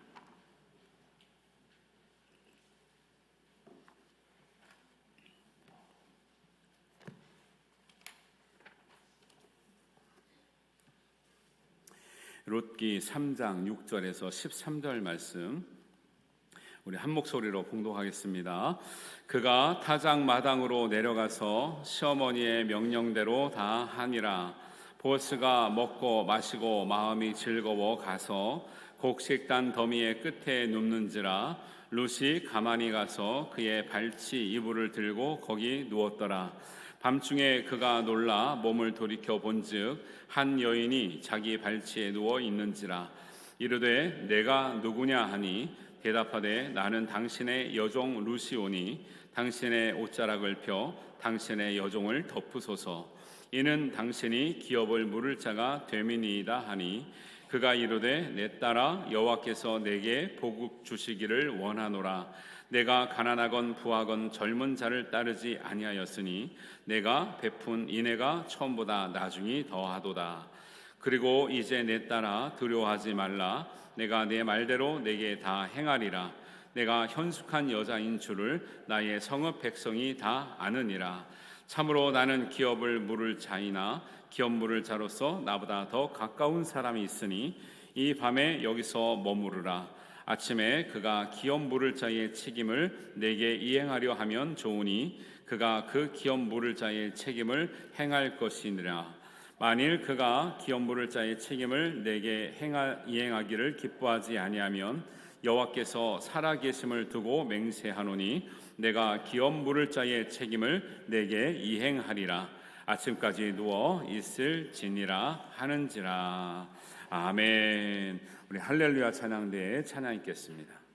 룻기 3장 6절에서 13절 말씀 우리 한 목소리로 봉독하겠습니다. 그가 타작 마당으로 내려가서 시어머니의 명령대로 다 하니라. 보스가 먹고 마시고 마음이 즐거워 가서 곡식단 더미의 끝에 눕는지라. 룻이 가만히 가서 그의 발치 이불을 들고 거기 누웠더라. 밤중에 그가 놀라 몸을 돌이켜 본즉 한 여인이 자기 발치에 누워 있는지라. 이르되 내가 누구냐 하니 대답하되 나는 당신의 여종 룻이오니 당신의 옷자락을 펴 당신의 여종을 덮으소서. 이는 당신이 기업을 물을 자가 됨이니이다 하니 그가 이르되 내 딸아 여호와께서 내게 복을 주시기를 원하노라. 내가 가난하건 부하건 젊은 자를 따르지 아니하였으니 내가 베푼 인애가 처음보다 나중이 더하도다. 그리고 이제 내 딸아 두려워하지 말라. 내가 내 말대로 내게 다 행하리라. 내가 현숙한 여자인 줄을 나의 성읍 백성이 다 아느니라. 참으로 나는 기업을 물을 자이나 기업 물을 자로서 나보다 더 가까운 사람이 있으니 이 밤에 여기서 머무르라. 아침에 그가 기업 물을 자의 책임을 내게 이행하려 하면 좋으니 그가 그 기업 물을 자의 책임을 행할 것이니라. 만일 그가 기업 물을 자의 책임을 내게 이행하기를 기뻐하지 아니하면 여호와께서 살아계심을 두고 맹세하노니 내가 기업 물을 자의 책임을 내게 이행하리라. 아침까지 누워 있을지니라 하는지라. 아멘. 우리 할렐루야 찬양대에 찬양 있겠습니다.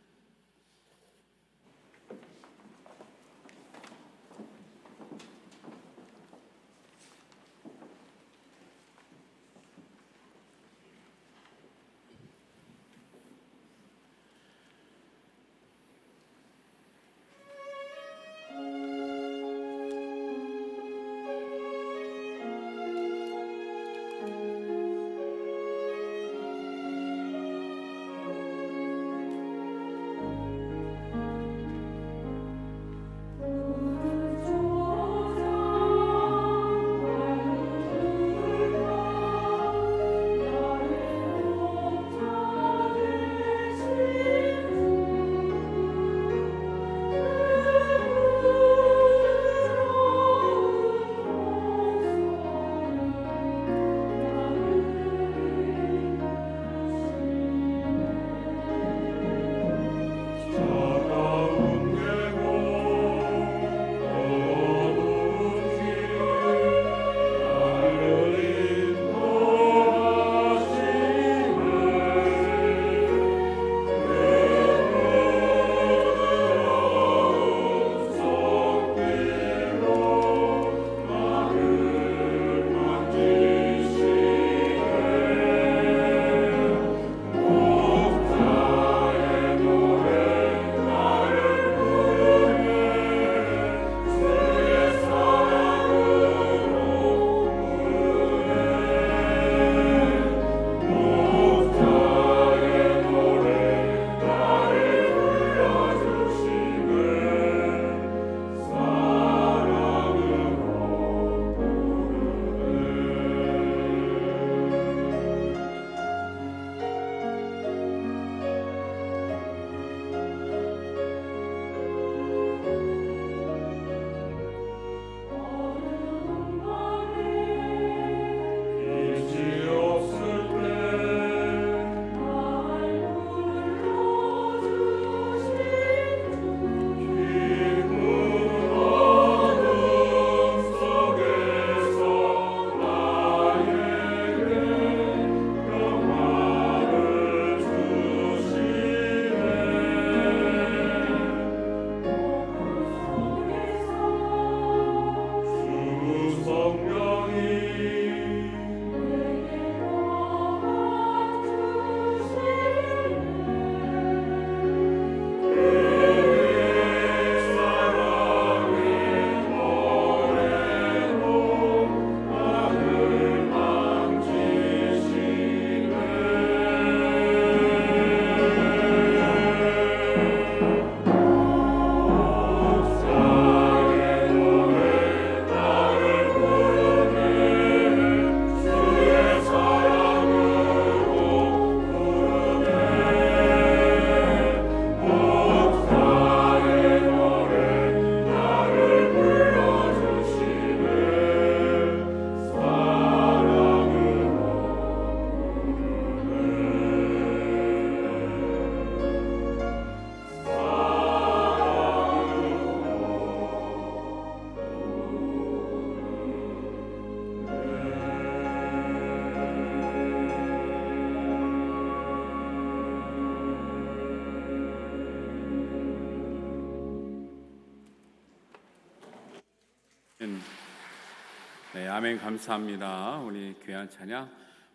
네, 아멘. 감사합니다. 우리 귀한 찬양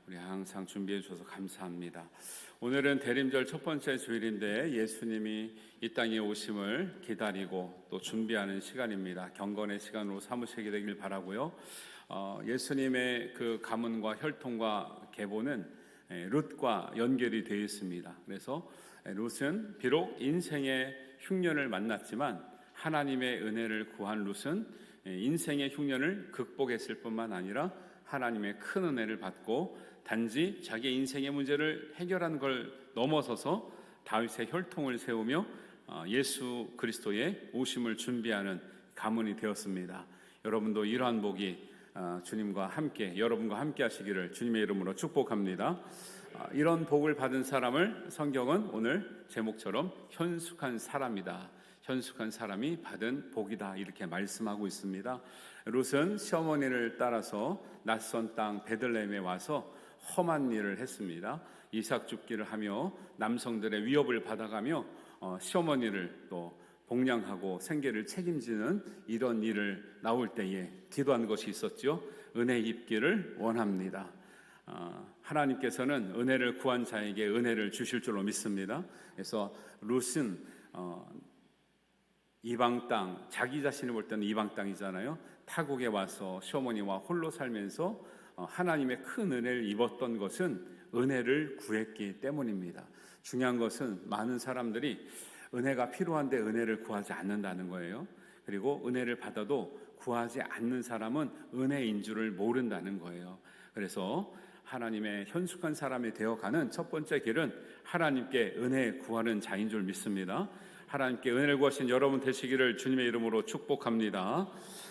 우리 항상 준비해 주셔서 감사합니다. 오늘은 대림절 첫 번째 주일인데 예수님이 이 땅에 오심을 기다리고 또 준비하는 시간입니다. 경건의 시간으로 삼으시게 되길 바라고요. 예수님의 그 가문과 혈통과 계보는 룻과 연결이 되어 있습니다. 그래서 룻은 비록 인생의 흉년을 만났지만 하나님의 은혜를 구한 룻은 인생의 흉년을 극복했을 뿐만 아니라 하나님의 큰 은혜를 받고 단지 자기 인생의 문제를 해결한 걸 넘어서서 다윗의 혈통을 세우며 예수 그리스도의 오심을 준비하는 가문이 되었습니다. 여러분도 이러한 복이 주님과 함께 여러분과 함께 하시기를 주님의 이름으로 축복합니다. 이런 복을 받은 사람을 성경은 오늘 제목처럼 현숙한 사람이다, 현숙한 사람이 받은 복이다 이렇게 말씀하고 있습니다. 룻은 시어머니를 따라서 낯선 땅 베들레헴에 와서 험한 일을 했습니다. 이삭 줍기를 하며 남성들의 위협을 받아가며 시어머니를 또 복량하고 생계를 책임지는 이런 일을 나올 때에 기도한 것이 있었죠. 은혜 입기를 원합니다. 하나님께서는 은혜를 구한 자에게 은혜를 주실 줄로 믿습니다. 그래서 룻은 이방 땅, 자기 자신을 볼 때는 이방 땅이잖아요. 타국에 와서 시어머니와 홀로 살면서 하나님의 큰 은혜를 입었던 것은 은혜를 구했기 때문입니다. 중요한 것은 많은 사람들이 은혜가 필요한데 은혜를 구하지 않는다는 거예요. 그리고 은혜를 받아도 구하지 않는 사람은 은혜인 줄을 모른다는 거예요. 그래서 하나님의 현숙한 사람이 되어가는 첫 번째 길은 하나님께 은혜 구하는 자인 줄 믿습니다. 하나님께 은혜를 구하신 여러분 되시기를 주님의 이름으로 축복합니다.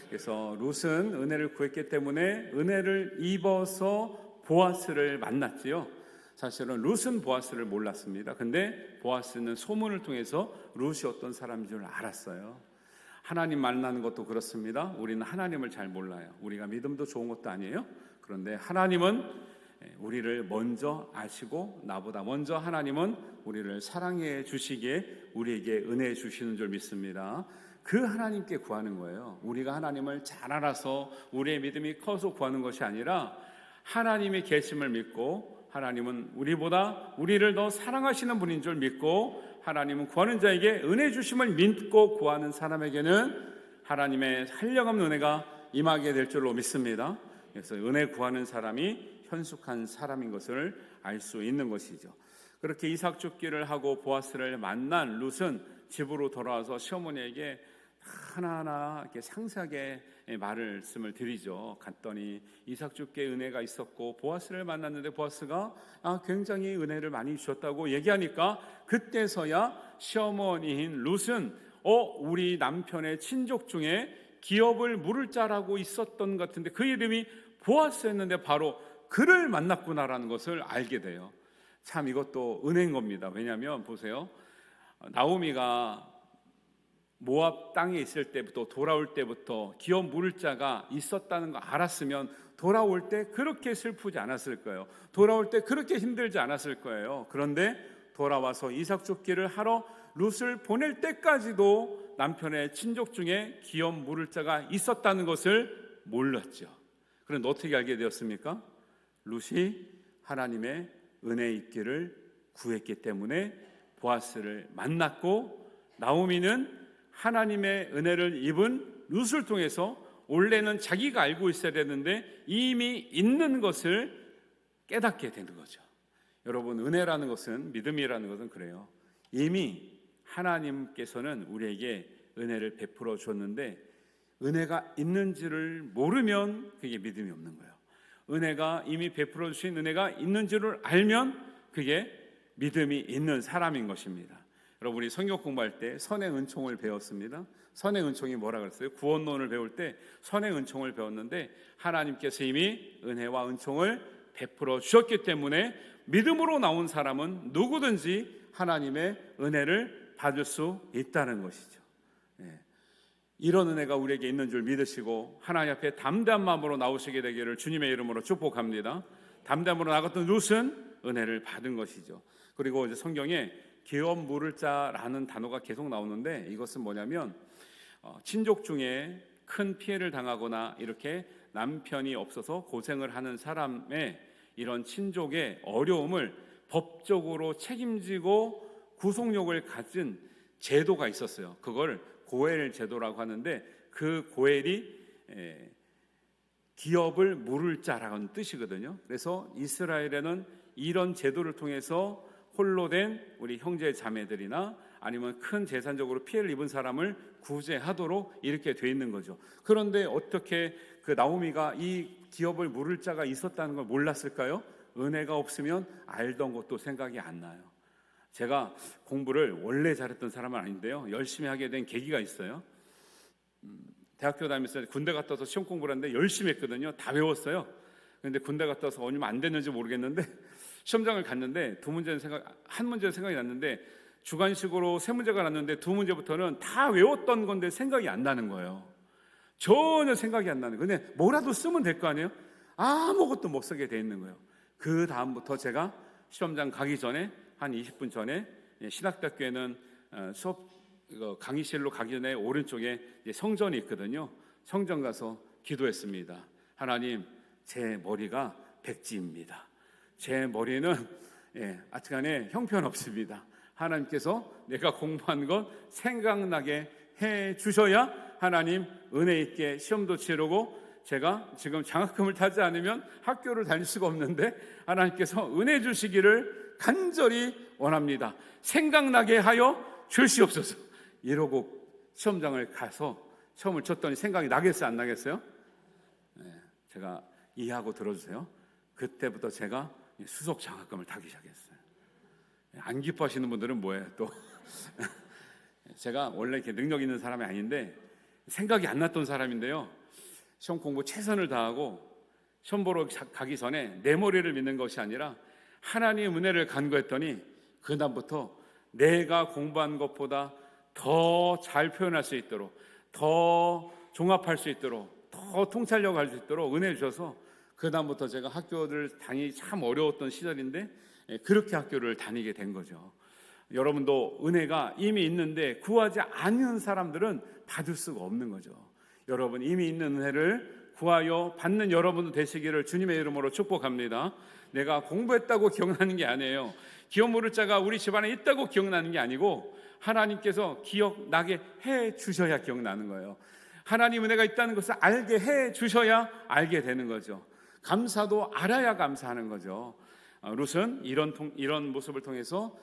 그래서 룻은 은혜를 구했기 때문에 은혜를 입어서 보아스를 만났지요. 사실은 룻은 보아스를 몰랐습니다. 근데 보아스는 소문을 통해서 룻이 어떤 사람인 줄 알았어요. 하나님 만나는 것도 그렇습니다. 우리는 하나님을 잘 몰라요. 우리가 믿음도 좋은 것도 아니에요. 그런데 하나님은 우리를 먼저 아시고 나보다 먼저 하나님은 우리를 사랑해 주시기에 우리에게 은혜 주시는 줄 믿습니다. 그 하나님께 구하는 거예요. 우리가 하나님을 잘 알아서 우리의 믿음이 커서 구하는 것이 아니라 하나님의 계심을 믿고 하나님은 우리보다 우리를 더 사랑하시는 분인 줄 믿고 하나님은 구하는 자에게 은혜 주심을 믿고 구하는 사람에게는 하나님의 한량없는 은혜가 임하게 될 줄로 믿습니다. 그래서 은혜 구하는 사람이 현숙한 사람인 것을 알 수 있는 것이죠. 그렇게 이삭 줍기를 하고 보아스를 만난 룻은 집으로 돌아와서 시어머니에게 하나하나 이렇게 상세하게 말씀을 드리죠. 갔더니 이삭 줍기에 은혜가 있었고 보아스를 만났는데 보아스가 굉장히 은혜를 많이 주셨다고 얘기하니까 그때서야 시어머니인 룻은 우리 남편의 친족 중에 기업을 물을 자라고 있었던 것 같은데 그 이름이 보아스였는데 바로 그를 만났구나라는 것을 알게 돼요. 참 이것도 은혜인 겁니다. 왜냐하면 보세요. 나오미가 모압 땅에 있을 때부터 돌아올 때부터 기업 물을 자가 있었다는 거 알았으면 돌아올 때 그렇게 슬프지 않았을 거예요. 돌아올 때 그렇게 힘들지 않았을 거예요. 그런데 돌아와서 이삭 줍기를 하러 룻을 보낼 때까지도 남편의 친족 중에 기업 물을 자가 있었다는 것을 몰랐죠. 그런데 어떻게 알게 되었습니까? 룻이 하나님의 은혜 있기를 구했기 때문에 보아스를 만났고 나오미는 하나님의 은혜를 입은 룻을 통해서 원래는 자기가 알고 있어야 되는데 이미 있는 것을 깨닫게 되는 거죠. 여러분 은혜라는 것은 믿음이라는 것은 그래요. 이미 하나님께서는 우리에게 은혜를 베풀어 줬는데 은혜가 있는지를 모르면 그게 믿음이 없는 거예요. 은혜가 이미 베풀어 주신 은혜가 있는지를 알면 그게 믿음이 있는 사람인 것입니다. 여러분 우리 성경 공부할 때 선의 은총을 배웠습니다. 선의 은총이 뭐라 그랬어요? 구원론을 배울 때 선의 은총을 배웠는데 하나님께서 이미 은혜와 은총을 베풀어 주셨기 때문에 믿음으로 나온 사람은 누구든지 하나님의 은혜를 받을 수 있다는 것이죠. 이런 은혜가 우리에게 있는 줄 믿으시고 하나님 앞에 담대한 마음으로 나오시게 되기를 주님의 이름으로 축복합니다. 담대함으로 나갔던 룻은 은혜를 받은 것이죠. 그리고 이제 성경에 기업 물을 자라는 단어가 계속 나오는데 이것은 뭐냐면 친족 중에 큰 피해를 당하거나 이렇게 남편이 없어서 고생을 하는 사람의 이런 친족의 어려움을 법적으로 책임지고 구속력을 가진 제도가 있었어요. 그걸 고엘 제도라고 하는데, 그 고엘이 기업을 물을 자라는 뜻이거든요. 그래서 이스라엘에는 이런 제도를 통해서 홀로 된 우리 형제 자매들이나 아니면 큰 재산적으로 피해를 입은 사람을 구제하도록 이렇게 돼 있는 거죠. 그런데 어떻게 그 나오미가 이 기업을 물을 자가 있었다는 걸 몰랐을까요? 은혜가 없으면 알던 것도 생각이 안 나요. 제가 공부를 원래 잘했던 사람은 아닌데요, 열심히 하게 된 계기가 있어요. 대학교 다니면서 군대 갔다 와서 시험 공부를 하는데 열심히 했거든요. 다 외웠어요. 그런데 군대 갔다 와서 얼마 안 됐는지 모르겠는데 시험장을 갔는데 한 문제는 생각이 났는데, 주관식으로 3문제가 났는데 2문제부터는 다 외웠던 건데 생각이 안 나는 거예요. 전혀 생각이 안 나는 거예요. 근데 뭐라도 쓰면 될 거 아니에요? 아무것도 못 쓰게 돼 있는 거예요. 그 다음부터 제가 시험장 가기 전에 한 20분 전에, 신학대학교에는 수업 강의실로 가기 전에 오른쪽에 성전이 있거든요. 성전 가서 기도했습니다. 하나님, 제 머리가 백지입니다. 제 머리는 아직간에 형편없습니다. 하나님께서 내가 공부한 것 생각나게 해 주셔야 하나님 은혜 있게 시험도 치르고, 제가 지금 장학금을 타지 않으면 학교를 다닐 수가 없는데 하나님께서 은혜 주시기를 간절히 원합니다. 생각나게 하여 주시옵소서. 이러고 시험장을 가서 시험을 쳤더니 생각이 나겠어요, 안 나겠어요? 제가 이해하고 들어주세요. 그때부터 제가 수석 장학금을 타기 시작했어요. 안 기뻐하시는 분들은 뭐예요 또? 제가 원래 이렇게 능력 있는 사람이 아닌데 생각이 안 났던 사람인데요, 시험 공부 최선을 다하고 시험 보러 가기 전에 내 머리를 믿는 것이 아니라 하나님의 은혜를 간구했더니, 그다음부터 내가 공부한 것보다 더 잘 표현할 수 있도록, 더 종합할 수 있도록, 더 통찰력 할 수 있도록 은혜 주셔서, 그다음부터 제가 학교를 다니기 참 어려웠던 시절인데 그렇게 학교를 다니게 된 거죠. 여러분도 은혜가 이미 있는데 구하지 않는 사람들은 받을 수가 없는 거죠. 여러분, 이미 있는 은혜를 구하여 받는 여러분도 되시기를 주님의 이름으로 축복합니다. 내가 공부했다고 기억나는 게 아니에요. 기업 물을 자가 우리 집안에 있다고 기억나는 게 아니고, 하나님께서 기억나게 해 주셔야 기억나는 거예요. 하나님 은혜가 있다는 것을 알게 해 주셔야 알게 되는 거죠. 감사도 알아야 감사하는 거죠. 룻은 이런 모습을 통해서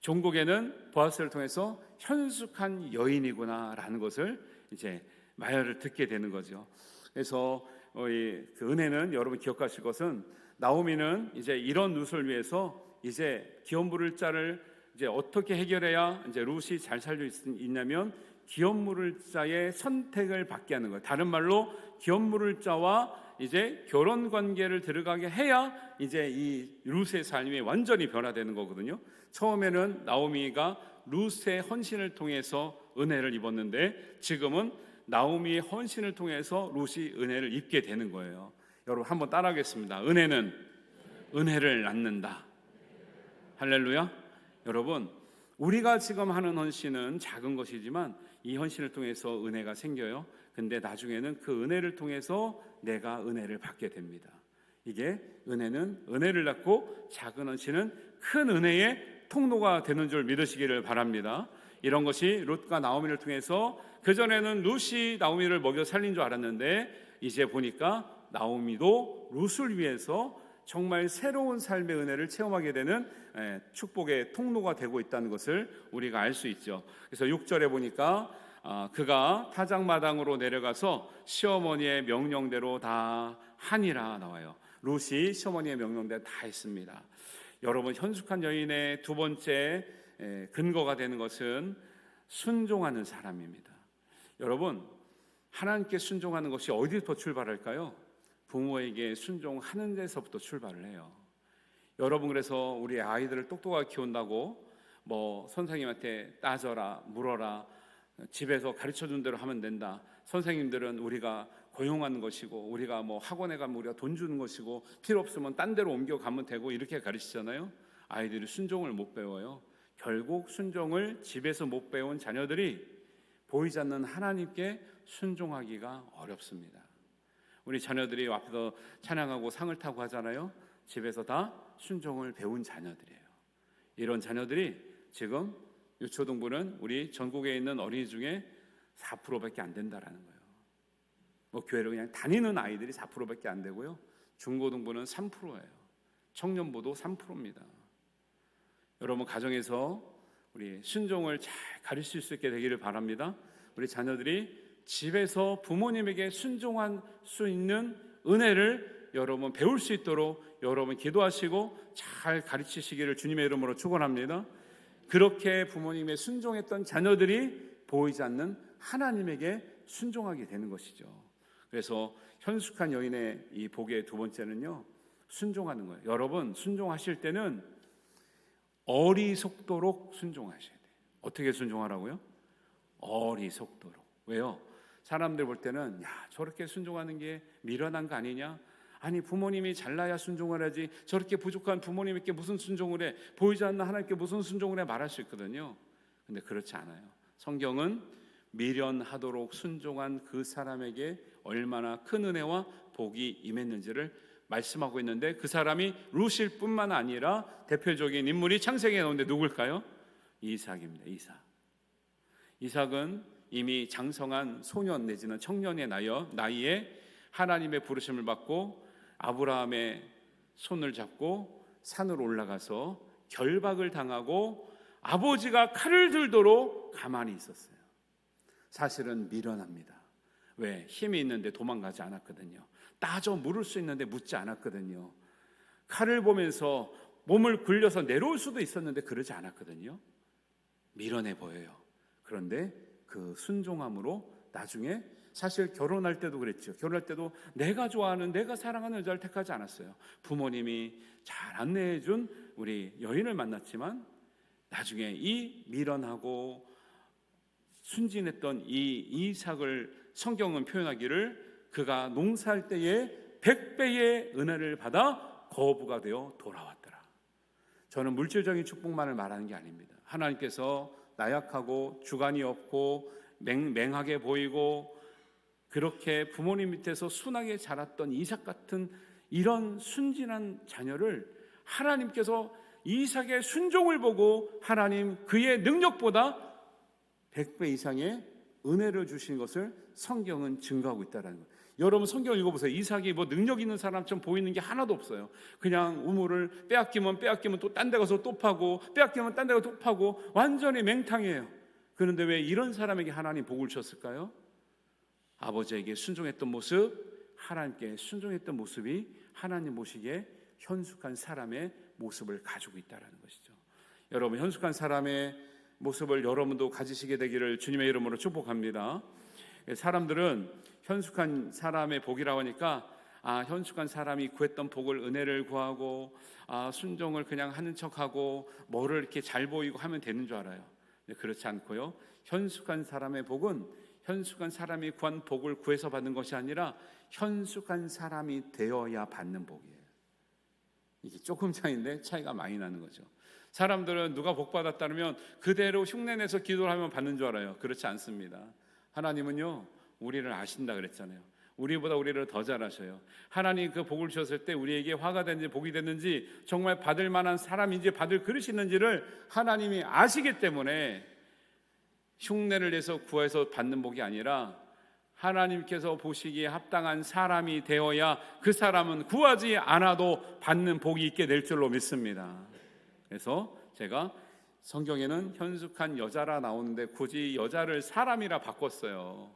종국에는 보아스를 통해서 현숙한 여인이구나라는 것을 이제 말을 듣게 되는 거죠. 그래서 그 은혜는 여러분 기억하실 것은, 나오미는 이제 이런 룻을 위해서 이제 기업 물을 자를 이제 어떻게 해결해야 이제 룻이 잘 살 수 있냐면, 기업 물을 자의 선택을 받게 하는 거예요. 다른 말로 기업 물을 자와 이제 결혼 관계를 들어가게 해야 이제 이 룻의 삶이 완전히 변화되는 거거든요. 처음에는 나오미가 룻의 헌신을 통해서 은혜를 입었는데, 지금은 나오미의 헌신을 통해서 룻이 은혜를 입게 되는 거예요. 여러분 한번 따라하겠습니다. 은혜는 은혜를 낳는다. 할렐루야. 여러분, 우리가 지금 하는 헌신은 작은 것이지만 이 헌신을 통해서 은혜가 생겨요. 근데 나중에는 그 은혜를 통해서 내가 은혜를 받게 됩니다. 이게 은혜는 은혜를 낳고, 작은 헌신은 큰 은혜의 통로가 되는 줄 믿으시기를 바랍니다. 이런 것이 룻과 나오미를 통해서, 그전에는 룻이 나오미를 먹여 살린 줄 알았는데 이제 보니까 나오미도 룻을 위해서 정말 새로운 삶의 은혜를 체험하게 되는 축복의 통로가 되고 있다는 것을 우리가 알 수 있죠. 그래서 6절에 보니까 그가 타작마당으로 내려가서 시어머니의 명령대로 다 하니라 나와요. 룻이 시어머니의 명령대로 다 했습니다. 여러분, 현숙한 여인의 두 번째 근거가 되는 것은 순종하는 사람입니다. 여러분, 하나님께 순종하는 것이 어디부터 출발할까요? 부모에게 순종하는 데서부터 출발을 해요. 여러분, 그래서 우리 아이들을 똑똑하게 키운다고 뭐 선생님한테 따져라, 물어라, 집에서 가르쳐준 대로 하면 된다. 선생님들은 우리가 고용하는 것이고, 우리가 뭐 학원에 가면 우리가 돈 주는 것이고, 필요 없으면 딴 데로 옮겨가면 되고, 이렇게 가르치잖아요. 아이들이 순종을 못 배워요. 결국 순종을 집에서 못 배운 자녀들이 보이지 않는 하나님께 순종하기가 어렵습니다. 우리 자녀들이 앞에서 찬양하고 상을 타고 하잖아요. 집에서 다 순종을 배운 자녀들이에요. 이런 자녀들이 지금 유초등부는 우리 전국에 있는 어린이 중에 4%밖에 안 된다라는 거예요. 뭐 교회를 그냥 다니는 아이들이 4%밖에 안 되고요. 중고등부는 3%예요. 청년부도 3%입니다. 여러분 가정에서 우리 순종을 잘 가르칠 수 있게 되기를 바랍니다. 우리 자녀들이 집에서 부모님에게 순종할 수 있는 은혜를 여러분 배울 수 있도록 여러분 기도하시고 잘 가르치시기를 주님의 이름으로 축원합니다. 그렇게 부모님의 순종했던 자녀들이 보이지 않는 하나님에게 순종하게 되는 것이죠. 그래서 현숙한 여인의 이 복의 두 번째는요, 순종하는 거예요. 여러분 순종하실 때는 어리석도록 순종하셔야 돼요. 어떻게 순종하라고요? 어리석도록. 왜요? 사람들 볼 때는 야, 저렇게 순종하는 게 미련한 거 아니냐? 아니 부모님이 잘나야 순종을 하지 저렇게 부족한 부모님께 무슨 순종을 해? 보이지 않는 하나님께 무슨 순종을 해? 말할 수 있거든요. 근데 그렇지 않아요. 성경은 미련하도록 순종한 그 사람에게 얼마나 큰 은혜와 복이 임했는지를 말씀하고 있는데, 그 사람이 룻일 뿐만 아니라 대표적인 인물이 창세기에 나오는데 누굴까요? 이삭입니다. 이삭은 이미 장성한 소년 내지는 청년의 나이에 하나님의 부르심을 받고 아브라함의 손을 잡고 산으로 올라가서 결박을 당하고 아버지가 칼을 들도록 가만히 있었어요. 사실은 미련합니다. 왜? 힘이 있는데 도망가지 않았거든요. 따져 물을 수 있는데 묻지 않았거든요. 칼을 보면서 몸을 굴려서 내려올 수도 있었는데 그러지 않았거든요. 미련해 보여요. 그런데 그 순종함으로 나중에 사실 결혼할 때도 그랬죠. 결혼할 때도 내가 좋아하는 내가 사랑하는 여자를 택하지 않았어요. 부모님이 잘 안내해 준 우리 여인을 만났지만 나중에 이 미련하고 순진했던 이 이삭을 성경은 표현하기를 그가 농사할 때에 100배의 은혜를 받아 거부가 되어 돌아왔더라. 저는 물질적인 축복만을 말하는 게 아닙니다. 하나님께서 나약하고 주관이 없고 맹하게 보이고 그렇게 부모님 밑에서 순하게 자랐던 이삭 같은 이런 순진한 자녀를 하나님께서 이삭의 순종을 보고 하나님 그의 능력보다 100배 이상의 은혜를 주신 것을 성경은 증거하고 있다는 거예요. 여러분 성경 읽어보세요. 이삭이 뭐 능력 있는 사람처럼 보이는 게 하나도 없어요. 그냥 우물을 빼앗기면 또 딴 데 가서 또 파고 빼앗기면 딴 데 가서 또 파고 완전히 맹탕이에요. 그런데 왜 이런 사람에게 하나님 복을 주셨을까요? 아버지에게 순종했던 모습, 하나님께 순종했던 모습이 하나님 보시기에 현숙한 사람의 모습을 가지고 있다는 것이죠. 여러분 현숙한 사람의 모습을 여러분도 가지시게 되기를 주님의 이름으로 축복합니다. 사람들은 현숙한 사람의 복이라고 하니까 현숙한 사람이 구했던 복을 은혜를 구하고 순종을 그냥 하는 척하고 뭐를 이렇게 잘 보이고 하면 되는 줄 알아요. 그렇지 않고요. 현숙한 사람의 복은 현숙한 사람이 구한 복을 구해서 받는 것이 아니라 현숙한 사람이 되어야 받는 복이에요. 이게 조금 차이인데 차이가 많이 나는 거죠. 사람들은 누가 복 받았다면 그대로 흉내내서 기도를 하면 받는 줄 알아요. 그렇지 않습니다. 하나님은요 우리를 아신다 그랬잖아요. 우리보다 우리를 더 잘 아셔요. 하나님 그 복을 주셨을 때 우리에게 화가 됐는지 복이 됐는지 정말 받을 만한 사람인지 받을 그릇이 있는지를 하나님이 아시기 때문에 흉내를 내서 구해서 받는 복이 아니라 하나님께서 보시기에 합당한 사람이 되어야 그 사람은 구하지 않아도 받는 복이 있게 될 줄로 믿습니다. 그래서 제가 성경에는 현숙한 여자라 나오는데 굳이 여자를 사람이라 바꿨어요.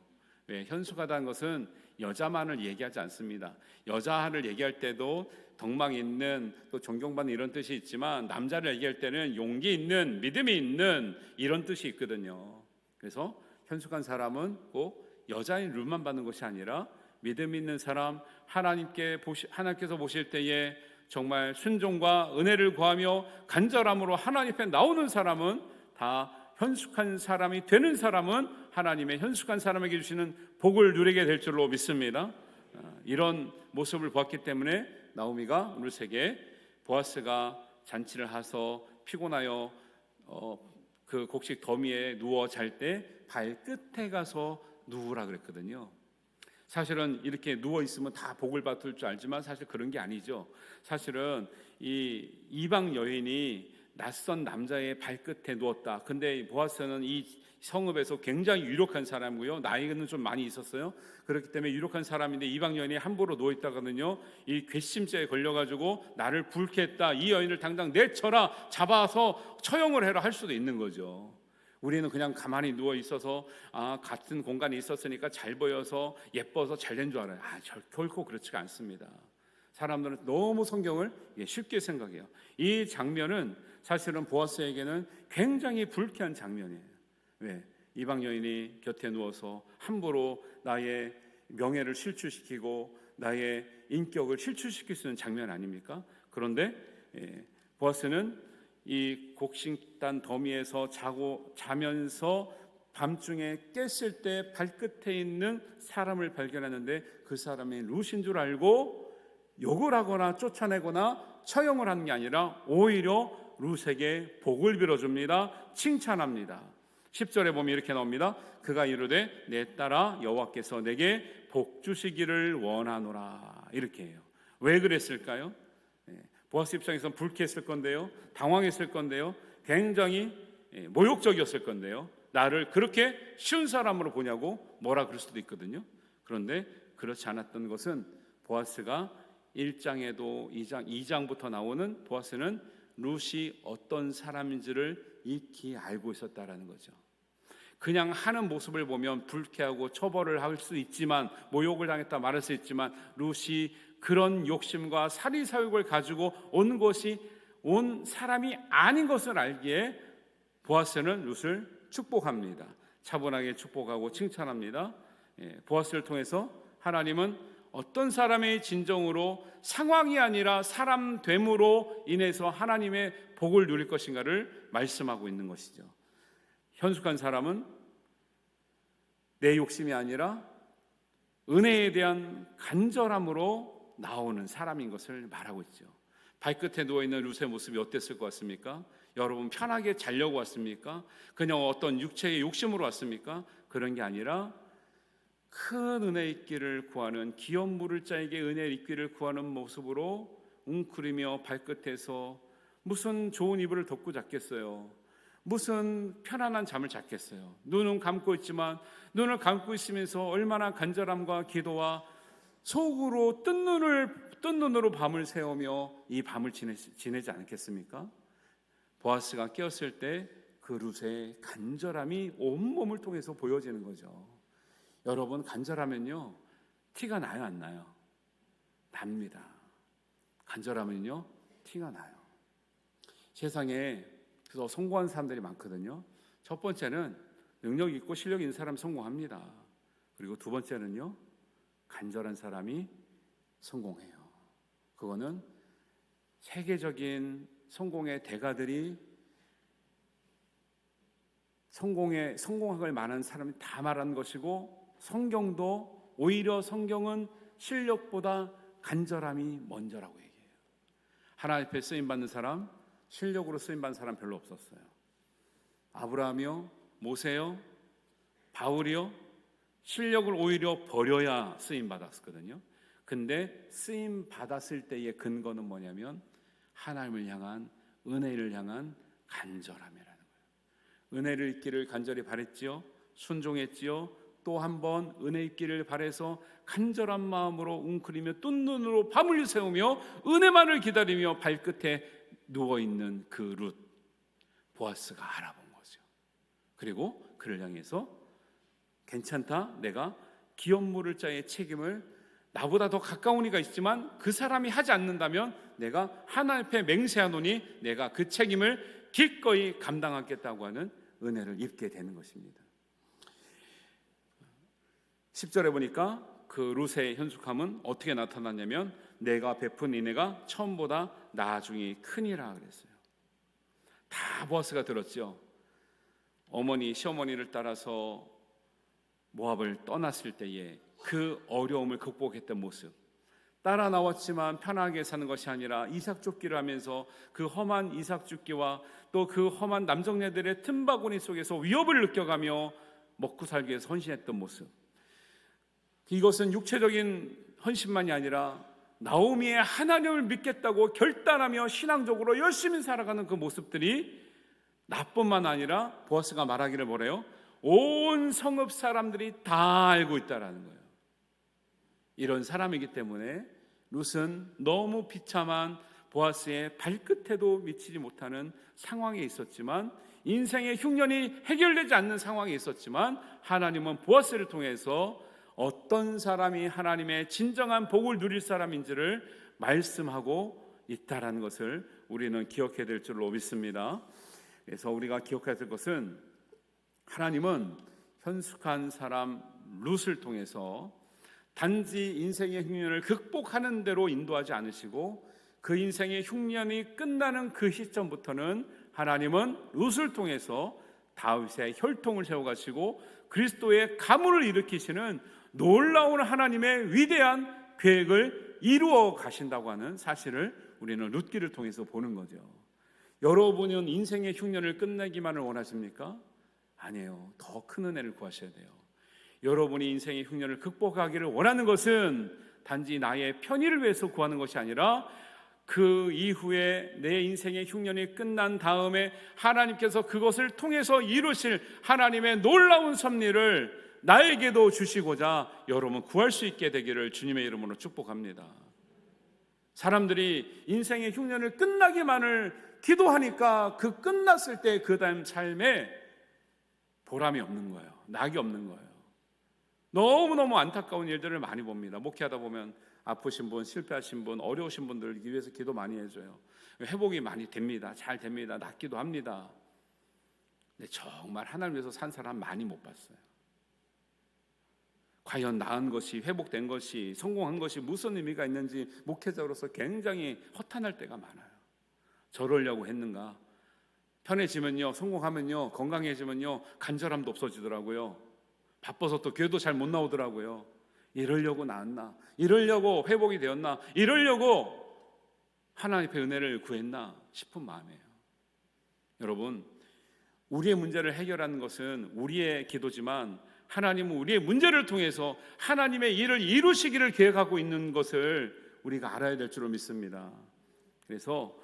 왜? 현숙하다는 것은 여자만을 얘기하지 않습니다. 여자를 얘기할 때도 덕망 있는 또 존경받는 이런 뜻이 있지만 남자를 얘기할 때는 용기 있는 믿음이 있는 이런 뜻이 있거든요. 그래서 현숙한 사람은 꼭 여자인 룰만 받는 것이 아니라 믿음 있는 사람, 하나님께서 보실 때에 정말 순종과 은혜를 구하며 간절함으로 하나님 앞에 나오는 사람은 다 현숙한 사람이 되는 사람은 하나님의 현숙한 사람에게 주시는 복을 누리게 될 줄로 믿습니다. 이런 모습을 보았기 때문에 나오미가 룻에게 보아스가 잔치를 해서 피곤하여 그 곡식 더미에 누워 잘 때 발끝에 가서 누우라 그랬거든요. 사실은 이렇게 누워 있으면 다 복을 받을 줄 알지만 사실 그런 게 아니죠. 사실은 이 이방 여인이 낯선 남자의 발끝에 누웠다. 근데 보아스는 이 성읍에서 굉장히 유력한 사람이고요. 나이는 좀 많이 있었어요. 그렇기 때문에 유력한 사람인데 이방 여인이 함부로 누워 있다거든요. 이 괘씸죄에 걸려가지고 나를 불쾌했다. 이 여인을 당장 내쳐라, 잡아서 처형을 해라 할 수도 있는 거죠. 우리는 그냥 가만히 누워 있어서 같은 공간에 있었으니까 잘 보여서 예뻐서 잘 된 줄 알아요. 결코 그렇지가 않습니다. 사람들은 너무 성경을 쉽게 생각해요. 이 장면은 사실은 보아스에게는 굉장히 불쾌한 장면이에요. 왜? 이방 여인이 곁에 누워서 함부로 나의 명예를 실추시키고 나의 인격을 실추시킬 수 있는 장면 아닙니까? 그런데 보아스는 이 곡식단 더미에서 자면서 밤중에 깼을 때 발끝에 있는 사람을 발견하는데 그 사람이 룻인 줄 알고 욕을 하거나 쫓아내거나 처형을 하는 게 아니라 오히려 룻에게 복을 빌어줍니다. 칭찬합니다. 10절에 보면 이렇게 나옵니다. 그가 이르되 내 딸아 여호와께서 내게 복 주시기를 원하노라. 이렇게 해요. 왜 그랬을까요? 보아스 입장에서는 불쾌했을 건데요, 당황했을 건데요, 굉장히 모욕적이었을 건데요, 나를 그렇게 쉬운 사람으로 보냐고 뭐라 그럴 수도 있거든요. 그런데 그렇지 않았던 것은 보아스가 1장에도 2장부터 나오는 보아스는 룻이 어떤 사람인지를 익히 알고 있었다라는 거죠. 그냥 하는 모습을 보면 불쾌하고 처벌을 할 수 있지만, 모욕을 당했다 말할 수 있지만, 룻이 그런 욕심과 사리사욕을 가지고 온 사람이 아닌 것을 알기에 보아스는 룻을 축복합니다. 차분하게 축복하고 칭찬합니다. 보아스를 통해서 하나님은 어떤 사람의 진정으로 상황이 아니라 사람 됨으로 인해서 하나님의 복을 누릴 것인가를 말씀하고 있는 것이죠. 현숙한 사람은 내 욕심이 아니라 은혜에 대한 간절함으로 나오는 사람인 것을 말하고 있죠. 발끝에 누워있는 룻의 모습이 어땠을 것 같습니까? 여러분 편하게 자려고 왔습니까? 그냥 어떤 육체의 욕심으로 왔습니까? 그런 게 아니라 큰 은혜 있기를 구하는, 기업 물을 자에게 은혜 있기를 구하는 모습으로 웅크리며 발끝에서 무슨 좋은 이불을 덮고 잤겠어요? 무슨 편안한 잠을 잤겠어요? 눈은 감고 있지만, 눈을 감고 있으면서 얼마나 간절함과 기도와 속으로 뜬 눈으로 밤을 새우며 이 밤을 지내지 않겠습니까? 보아스가 깨었을 때 그 룻의 간절함이 온몸을 통해서 보여지는 거죠. 여러분, 간절하면요 티가 나요, 안 나요? 납니다. 간절하면요 티가 나요. 세상에 그래서 성공한 사람들이 많거든요. 첫 번째는 능력 있고 실력 있는 사람이 성공합니다. 그리고 두 번째는요, 간절한 사람이 성공해요. 그거는 세계적인 성공의 대가들이 성공할 만한 사람이 다 말한 것이고, 성경도 오히려 성경은 실력보다 간절함이 먼저라고 얘기해요. 하나님 앞에 쓰임받는 사람, 실력으로 쓰임받는 사람 별로 없었어요. 아브라함이요, 모세요, 바울이요, 실력을 오히려 버려야 쓰임받았거든요. 근데 쓰임받았을 때의 근거는 뭐냐면 하나님을 향한, 은혜를 향한 간절함이라는 거예요. 은혜를 입기를 간절히 바랬지요, 순종했지요, 또 한 번 은혜 입기를 바래서 간절한 마음으로 웅크리며 뜬 눈으로 밤을 새우며 은혜만을 기다리며 발끝에 누워있는 그 룻, 보아스가 알아본 거죠. 그리고 그를 향해서 괜찮다, 내가 기업 물을 자의 책임을, 나보다 더 가까운 이가 있지만 그 사람이 하지 않는다면 내가 하나님 앞에 맹세하노니 내가 그 책임을 기꺼이 감당하겠다고 하는 은혜를 입게 되는 것입니다. 10절에 보니까 그 룻의 현숙함은 어떻게 나타났냐면 내가 베푼 은혜가 처음보다 나중이 크니라 그랬어요. 다 보아스가 들었죠. 어머니, 시어머니를 따라서 모압을 떠났을 때에 그 어려움을 극복했던 모습, 따라 나왔지만 편하게 사는 것이 아니라 이삭 쫓기를 하면서 그 험한 이삭 쫓기와 또 그 험한 남정네들의 틈바구니 속에서 위협을 느껴가며 먹고 살기 위해서 헌신했던 모습, 이것은 육체적인 헌신만이 아니라 나오미의 하나님을 믿겠다고 결단하며 신앙적으로 열심히 살아가는 그 모습들이 나뿐만 아니라 보아스가 말하기를 뭐래요? 온 성읍 사람들이 다 알고 있다라는 거예요. 이런 사람이기 때문에 룻은 너무 비참한 보아스의 발끝에도 미치지 못하는 상황에 있었지만, 인생의 흉년이 해결되지 않는 상황에 있었지만, 하나님은 보아스를 통해서 어떤 사람이 하나님의 진정한 복을 누릴 사람인지를 말씀하고 있다라는 것을 우리는 기억해야 될 줄로 믿습니다. 그래서 우리가 기억해야 될 것은, 하나님은 현숙한 사람 룻을 통해서 단지 인생의 흉년을 극복하는 대로 인도하지 않으시고, 그 인생의 흉년이 끝나는 그 시점부터는 하나님은 룻을 통해서 다윗의 혈통을 세워가시고 그리스도의 가문을 일으키시는 놀라운 하나님의 위대한 계획을 이루어 가신다고 하는 사실을 우리는 룻기를 통해서 보는 거죠. 여러분은 인생의 흉년을 끝내기만을 원하십니까? 아니에요. 더 큰 은혜를 구하셔야 돼요. 여러분이 인생의 흉년을 극복하기를 원하는 것은 단지 나의 편의를 위해서 구하는 것이 아니라, 그 이후에 내 인생의 흉년이 끝난 다음에 하나님께서 그것을 통해서 이루실 하나님의 놀라운 섭리를 나에게도 주시고자 여러분 구할 수 있게 되기를 주님의 이름으로 축복합니다. 사람들이 인생의 흉년을 끝나기만을 기도하니까 그 끝났을 때 그 다음 삶에 보람이 없는 거예요. 낙이 없는 거예요. 너무너무 안타까운 일들을 많이 봅니다. 목회하다 보면 아프신 분, 실패하신 분, 어려우신 분들 위해서 기도 많이 해줘요. 회복이 많이 됩니다. 잘 됩니다. 낫기도 합니다. 근데 정말 하나님 위해서 산 사람 많이 못 봤어요. 과연 나은 것이, 회복된 것이, 성공한 것이 무슨 의미가 있는지 목회자로서 굉장히 허탄할 때가 많아요. 저러려고 했는가? 편해지면요, 성공하면요, 건강해지면요, 간절함도 없어지더라고요. 바빠서 또 교회도 잘 못 나오더라고요. 이러려고 나았나? 이러려고 회복이 되었나? 이러려고 하나님의 은혜를 구했나 싶은 마음이에요. 여러분, 우리의 문제를 해결하는 것은 우리의 기도지만, 하나님은 우리의 문제를 통해서 하나님의 일을 이루시기를 계획하고 있는 것을 우리가 알아야 될 줄로 믿습니다. 그래서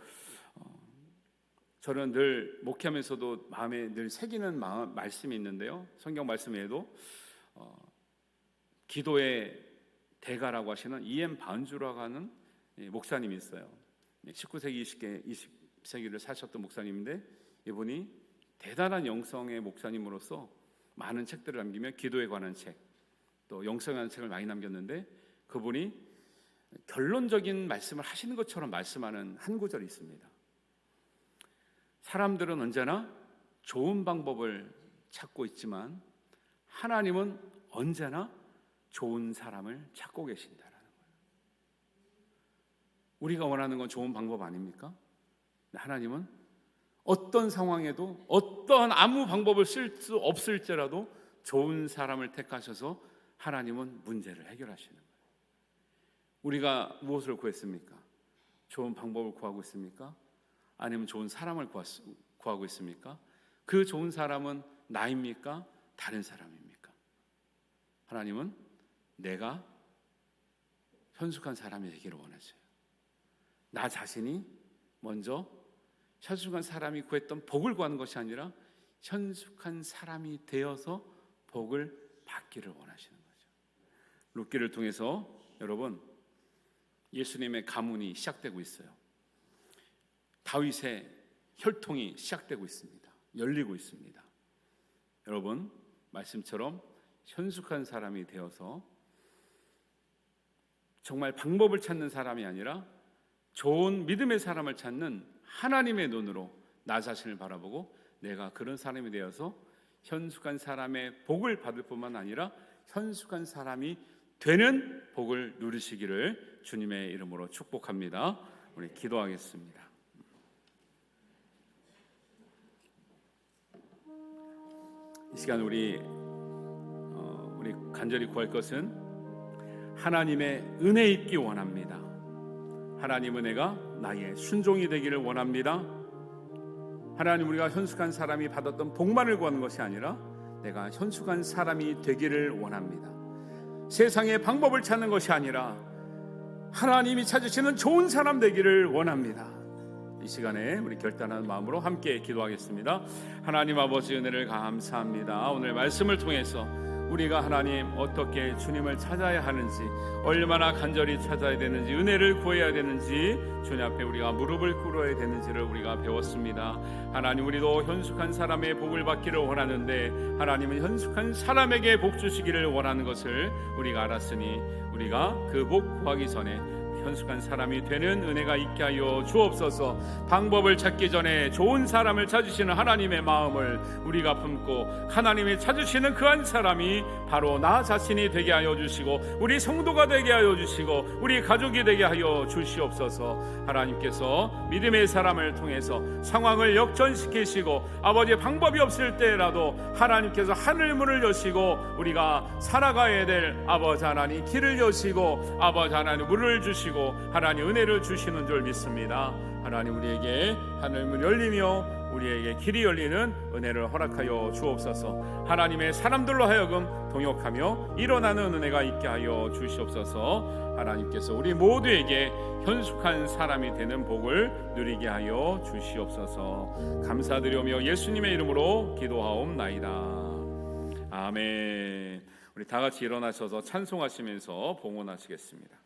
저는 늘 목회하면서도 마음에 늘 새기는 말씀이 있는데요, 성경 말씀 외에도 기도의 대가라고 하시는 E.M. 바운주라고 하는 목사님이 있어요. 19세기 20세기를 사셨던 목사님인데, 이분이 대단한 영성의 목사님으로서 많은 책들을 남기며 기도에 관한 책, 또 영성에 관한 책을 많이 남겼는데, 그분이 결론적인 말씀을 하시는 것처럼 말씀하는 한 구절이 있습니다. 사람들은 언제나 좋은 방법을 찾고 있지만 하나님은 언제나 좋은 사람을 찾고 계신다라는 거예요. 우리가 원하는 건 좋은 방법 아닙니까? 하나님은 어떤 상황에도 어떤 아무 방법을 쓸 수 없을지라도 좋은 사람을 택하셔서 하나님은 문제를 해결하시는 거예요. 우리가 무엇을 구했습니까? 좋은 방법을 구하고 있습니까? 아니면 좋은 사람을 구하고 있습니까? 그 좋은 사람은 나입니까? 다른 사람입니까? 하나님은 내가 현숙한 사람이 되기를 원하세요. 나 자신이 먼저 현숙한 사람이 구했던 복을 구하는 것이 아니라 현숙한 사람이 되어서 복을 받기를 원하시는 거죠. 룻기를 통해서 여러분, 예수님의 가문이 시작되고 있어요. 다윗의 혈통이 시작되고 있습니다. 열리고 있습니다. 여러분, 말씀처럼 현숙한 사람이 되어서 정말 방법을 찾는 사람이 아니라 좋은 믿음의 사람을 찾는 하나님의 눈으로 나 자신을 바라보고 내가 그런 사람이 되어서 현숙한 사람의 복을 받을 뿐만 아니라 현숙한 사람이 되는 복을 누리시기를 주님의 이름으로 축복합니다. 우리 기도하겠습니다. 이 시간 우리 간절히 구할 것은 하나님의 은혜 입기 원합니다. 하나님 은혜가 나의 순종이 되기를 원합니다. 하나님, 우리가 현숙한 사람이 받았던 복만을 구하는 것이 아니라 내가 현숙한 사람이 되기를 원합니다. 세상의 방법을 찾는 것이 아니라 하나님이 찾으시는 좋은 사람 되기를 원합니다. 이 시간에 우리 결단하는 마음으로 함께 기도하겠습니다. 하나님 아버지, 은혜를 감사합니다. 오늘 말씀을 통해서 우리가 하나님 어떻게 주님을 찾아야 하는지, 얼마나 간절히 찾아야 되는지, 은혜를 구해야 되는지, 주님 앞에 우리가 무릎을 꿇어야 되는지를 우리가 배웠습니다. 하나님, 우리도 현숙한 사람의 복을 받기를 원하는데 하나님은 현숙한 사람에게 복 주시기를 원하는 것을 우리가 알았으니 우리가 그 복 구하기 전에 현숙한 사람이 되는 은혜가 있게 하여 주옵소서. 방법을 찾기 전에 좋은 사람을 찾으시는 하나님의 마음을 우리가 품고 하나님이 찾으시는 그 한 사람이 바로 나 자신이 되게 하여 주시고 우리 성도가 되게 하여 주시고 우리 가족이 되게 하여 주시옵소서. 하나님께서 믿음의 사람을 통해서 상황을 역전시키시고 아버지 방법이 없을 때라도 하나님께서 하늘문을 여시고 우리가 살아가야 될 아버지 하나님 길을 여시고 아버지 하나님 물을 주시고 하나님 은혜를 주시는 줄 믿습니다. 하나님, 우리에게 하늘문 열리며 우리에게 길이 열리는 은혜를 허락하여 주옵소서. 하나님의 사람들로 하여금 동역하며 일어나는 은혜가 있게 하여 주시옵소서. 하나님께서 우리 모두에게 현숙한 사람이 되는 복을 누리게 하여 주시옵소서. 감사드리며 예수님의 이름으로 기도하옵나이다. 아멘. 우리 다 같이 일어나셔서 찬송하시면서 봉헌하시겠습니다.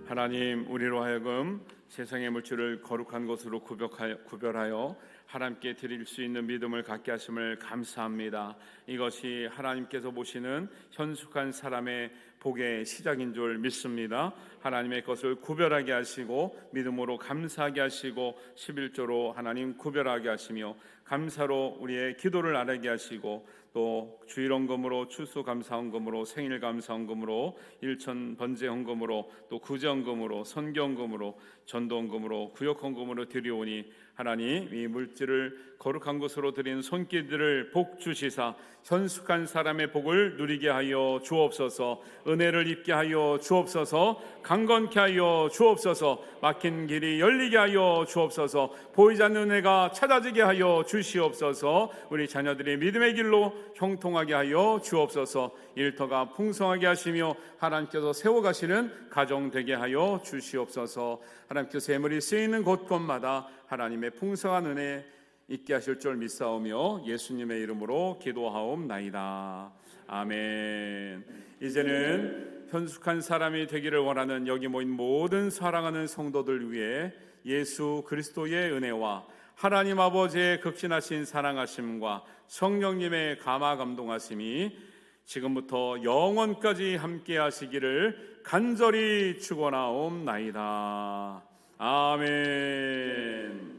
하나님, 우리로 하여금 세상의 물질을 거룩한 것으로 구별하여 하나님께 드릴 수 있는 믿음을 갖게 하심을 감사합니다. 이것이 하나님께서 보시는 현숙한 사람의 복의 시작인 줄 믿습니다. 하나님의 것을 구별하게 하시고 믿음으로 감사하게 하시고 11조로 하나님 구별하게 하시며 감사로 우리의 기도를 아뢰게 하시고 또 주일헌금으로 추수감사헌금으로 생일감사헌금으로 일천 번제헌금으로 또 구제헌금으로 선교헌금으로 전도헌금으로 구역헌금으로 드리오니 하나님 이 물질을 거룩한 곳으로 드린 손길들을 복 주시사 현숙한 사람의 복을 누리게 하여 주옵소서. 은혜를 입게 하여 주옵소서. 강건케 하여 주옵소서. 막힌 길이 열리게 하여 주옵소서. 보이지 않는 은혜가 찾아지게 하여 주시옵소서. 우리 자녀들의 믿음의 길로 형통하게 하여 주옵소서. 일터가 풍성하게 하시며 하나님께서 세워가시는 가정 되게 하여 주시옵소서. 하나님께서 재물이 쓰이는 곳곳마다 하나님의 풍성한 은혜 있게 하실 줄 믿사오며 예수님의 이름으로 기도하옵나이다. 아멘. 이제는 현숙한 사람이 되기를 원하는 여기 모인 모든 사랑하는 성도들 위해 예수 그리스도의 은혜와 하나님 아버지의 극진하신 사랑하심과 성령님의 감화 감동하심이 지금부터 영원까지 함께 하시기를 간절히 축원하옵나이다. 아멘.